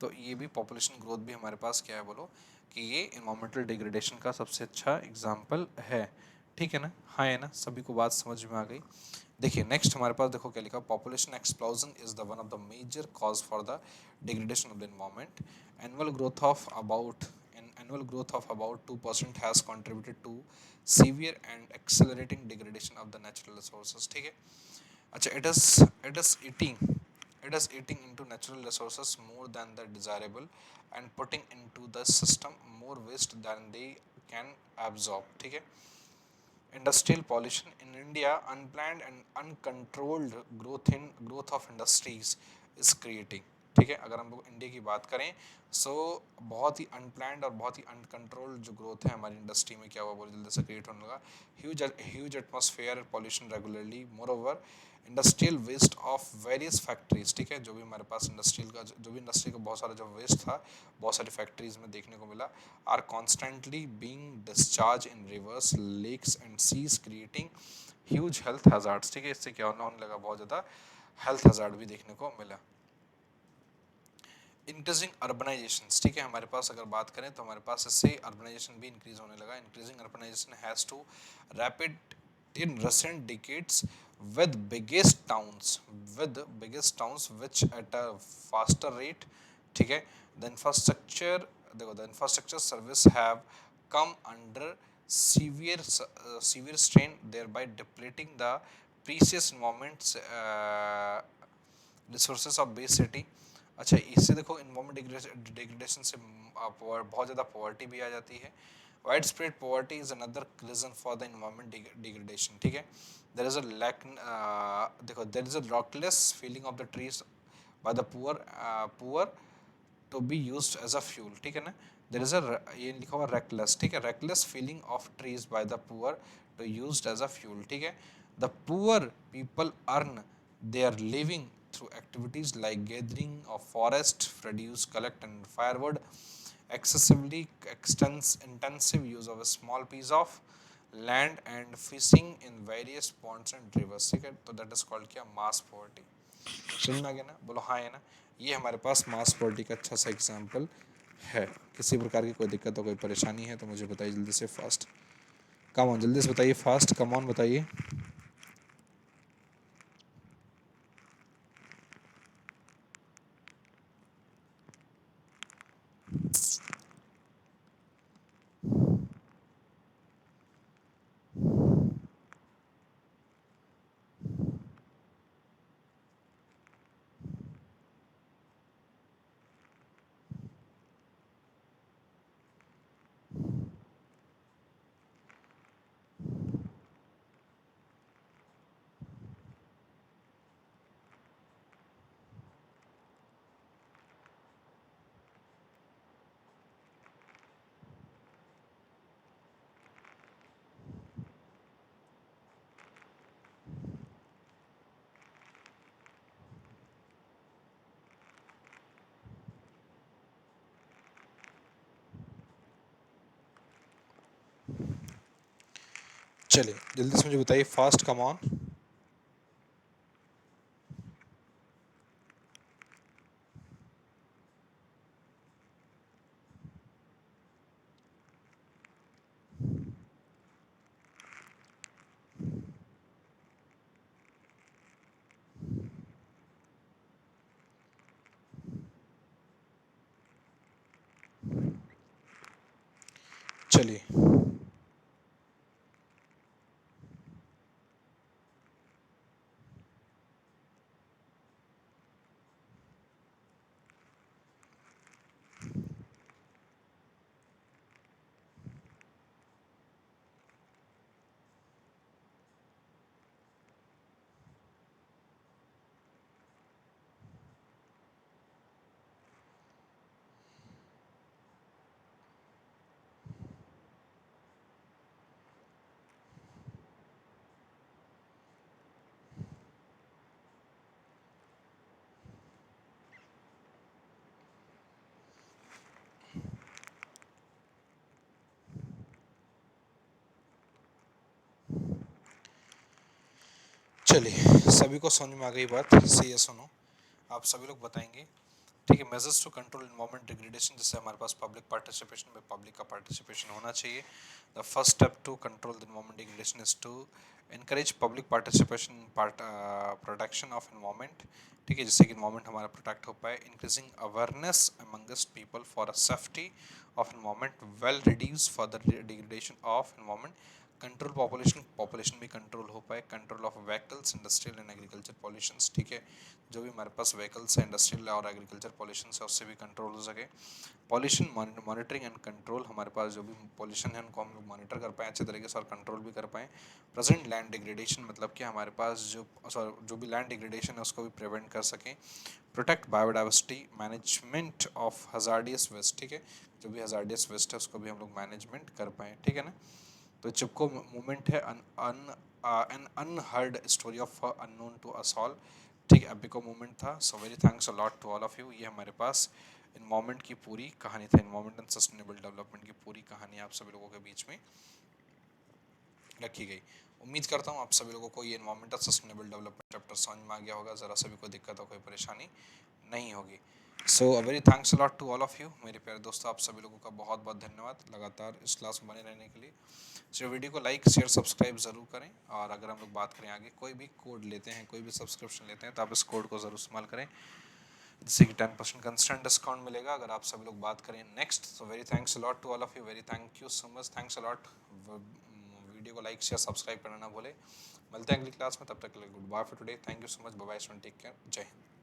तो ये भी पॉपुलेशन ग्रोथ भी हमारे पास क्या है बोलो, कि ये इन्वायरमेंटल डिग्रेडेशन का सबसे अच्छा एग्जाम्पल है। ठीक है ना, हाँ है ना, सभी को बात समझ में आ गई। देखिए नेक्स्ट हमारे पास देखो क्या लिखा, population explosion is the one of the major cause for the degradation of the environment. Annual growth of about annual growth of about 2% has contributed to severe and accelerating degradation of the natural resources। ठीक है, अच्छा it is eating into natural resources more than the desirable and putting into the system more waste than they can absorb। ठीक है, industrial pollution in India, unplanned and uncontrolled growth of industries is creating। ठीक है, अगर हम लोग India की बात करें सो बहुत ही अनप्लैंड और बहुत ही अनकंट्रोल्ड जो ग्रोथ है हमारी इंडस्ट्री में क्या हुआ बहुत जल्दी से क्रिएट होने लगा। Huge atmosphere pollution regularly, moreover industrial waste of various factories. ठीक है, जो भी हमारे पास इंडस्ट्रियल का जो भी इंडस्ट्री का बहुत सारा जो वेस्ट था बहुत सारी फैक्ट्रीज में देखने को मिला, are constantly being discharge in rivers, lakes and seas, creating huge health hazards. ठीक है, इससे क्या होने लगा, बहुत ज़्यादा हेल्थ हैजार्ड भी देखने को मिला। Increasing urbanisation. ठीक है, हमारे पास अगर बात करें तो हमारे पास इससे अर्बनाइजेशन भी इंक्रीज होने लगा। Increasing urbanisation has to rapid in recent decades with biggest towns which at a faster rate। ठीक है, the infrastructure देखो the infrastructure service have come under severe strain, thereby depleting the precious environments resources of base city. अच्छा, इससे देखो environment degradation से बहुत ज़्यादा poverty भी आ जाती है। Wide spread poverty is another reason for the environment degradation. ठीक है, देयर इज अ लैक, देखो there is a reckless felling of the trees by the poor to be used as a fuel. ठीक है ना, there is अ, ये लिखा हुआ reckless. ठीक है, reckless feeling of trees by the poor to used as a fuel. ठीक है, the poor people earn their living through activities like gathering of forest produce, collect and firewood, excessively intensive use of a small piece of land and fishing in various ponds and rivers। ठीक है, तो that is called क्या, मास poverty. समझ में आ गया ना, बोलो हाँ है ना, ये हमारे पास मास पॉवर्टी का अच्छा सा एग्जाम्पल है। किसी प्रकार की कोई दिक्कत हो कोई परेशानी है तो मुझे बताइए जल्दी से, फास्ट कम ऑन, जल्दी से बताइए, फास्ट कम ऑन बताइए। चलिए जल्दी से मुझे बताइए, फास्ट कम ऑन। चलिए चलिए सभी को समझ में आ गई बात, सही है। सुनो, आप सभी लोग बताएंगे, ठीक है। Measures to control environment degradation, जिससे हमारे पास पब्लिक पार्टिसिपेशन में पब्लिक का पार्टिसिपेशन होना चाहिए। The first step to control the environment degradation is to encourage public participation protection of environment, ठीक है, जिससे कि एनवायरमेंट हमारा प्रोटेक्ट हो पाए। Increasing awareness amongst people for a safety of environment well reduce for the degradation of environment. Control population भी control हो पाए। Control of vehicles, industrial and agriculture pollutions, ठीक है, जो भी हमारे पास व्हीकल्स है, इंडस्ट्रियल और एग्रीकल्चर पॉल्यूशन है, उससे भी कंट्रोल हो सके। पॉल्यूशन मॉनिटरिंग एंड कंट्रोल, हमारे पास जो भी पॉल्यूशन है उनको हम मॉनिटर कर पाएँ अच्छे तरीके से और कंट्रोल भी कर पाएँ। प्रेजेंट लैंड डिग्रेडेशन, मतलब कि हमारे पास जो भी लैंड डिग्रेडेशन है उसको भी प्रिवेंट कर सकें। Protect biodiversity, management of hazardous waste, ठीक है, जो भी हजार्डियस वेस्ट है उसको भी हम लोग मैनेजमेंट कर पाएँ, ठीक है ना। तो चिपको मूवमेंट है an unheard story of unknown to us all, ठीक है, एपिको मूवमेंट था। So very thanks a lot to all of you. ये हमारे पास इन्वायरमेंट की पूरी कहानी थी, इन्वायरमेंट एंड सस्टेनेबल डेवलपमेंट की पूरी कहानी आप सभी लोगों के बीच में रखी गई। उम्मीद करता हूँ आप सभी लोगों को ये environment and sustainable development chapter समझ में आ गया होगा, ज़रा सभी को दिक्कत हो, कोई परेशानी नहीं होगी। So a very thanks a lot to all of you, मेरे प्यारे दोस्तों, आप सभी लोगों का बहुत बहुत धन्यवाद लगातार इस क्लास में बने रहने के लिए। सो वीडियो को लाइक शेयर सब्सक्राइब ज़रूर करें। और अगर हम लोग बात करें आगे, कोई भी कोड लेते हैं, कोई भी सब्सक्रिप्शन लेते हैं, तो आप इस कोड को ज़रूर इस्तेमाल करें, जिससे कि 10% कंस्टेंट डिस्काउंट मिलेगा अगर आप सभी लोग बात करें next. So very thanks a lot to all of you, very thank you so much, thanks a lot. Video को लाइक शेयर सब्सक्राइब करना ना भूले। मिलते हैं अगली क्लास में, तब तक के लिए good bye for today. Thank you so much, bye bye, take care, जय हिंद।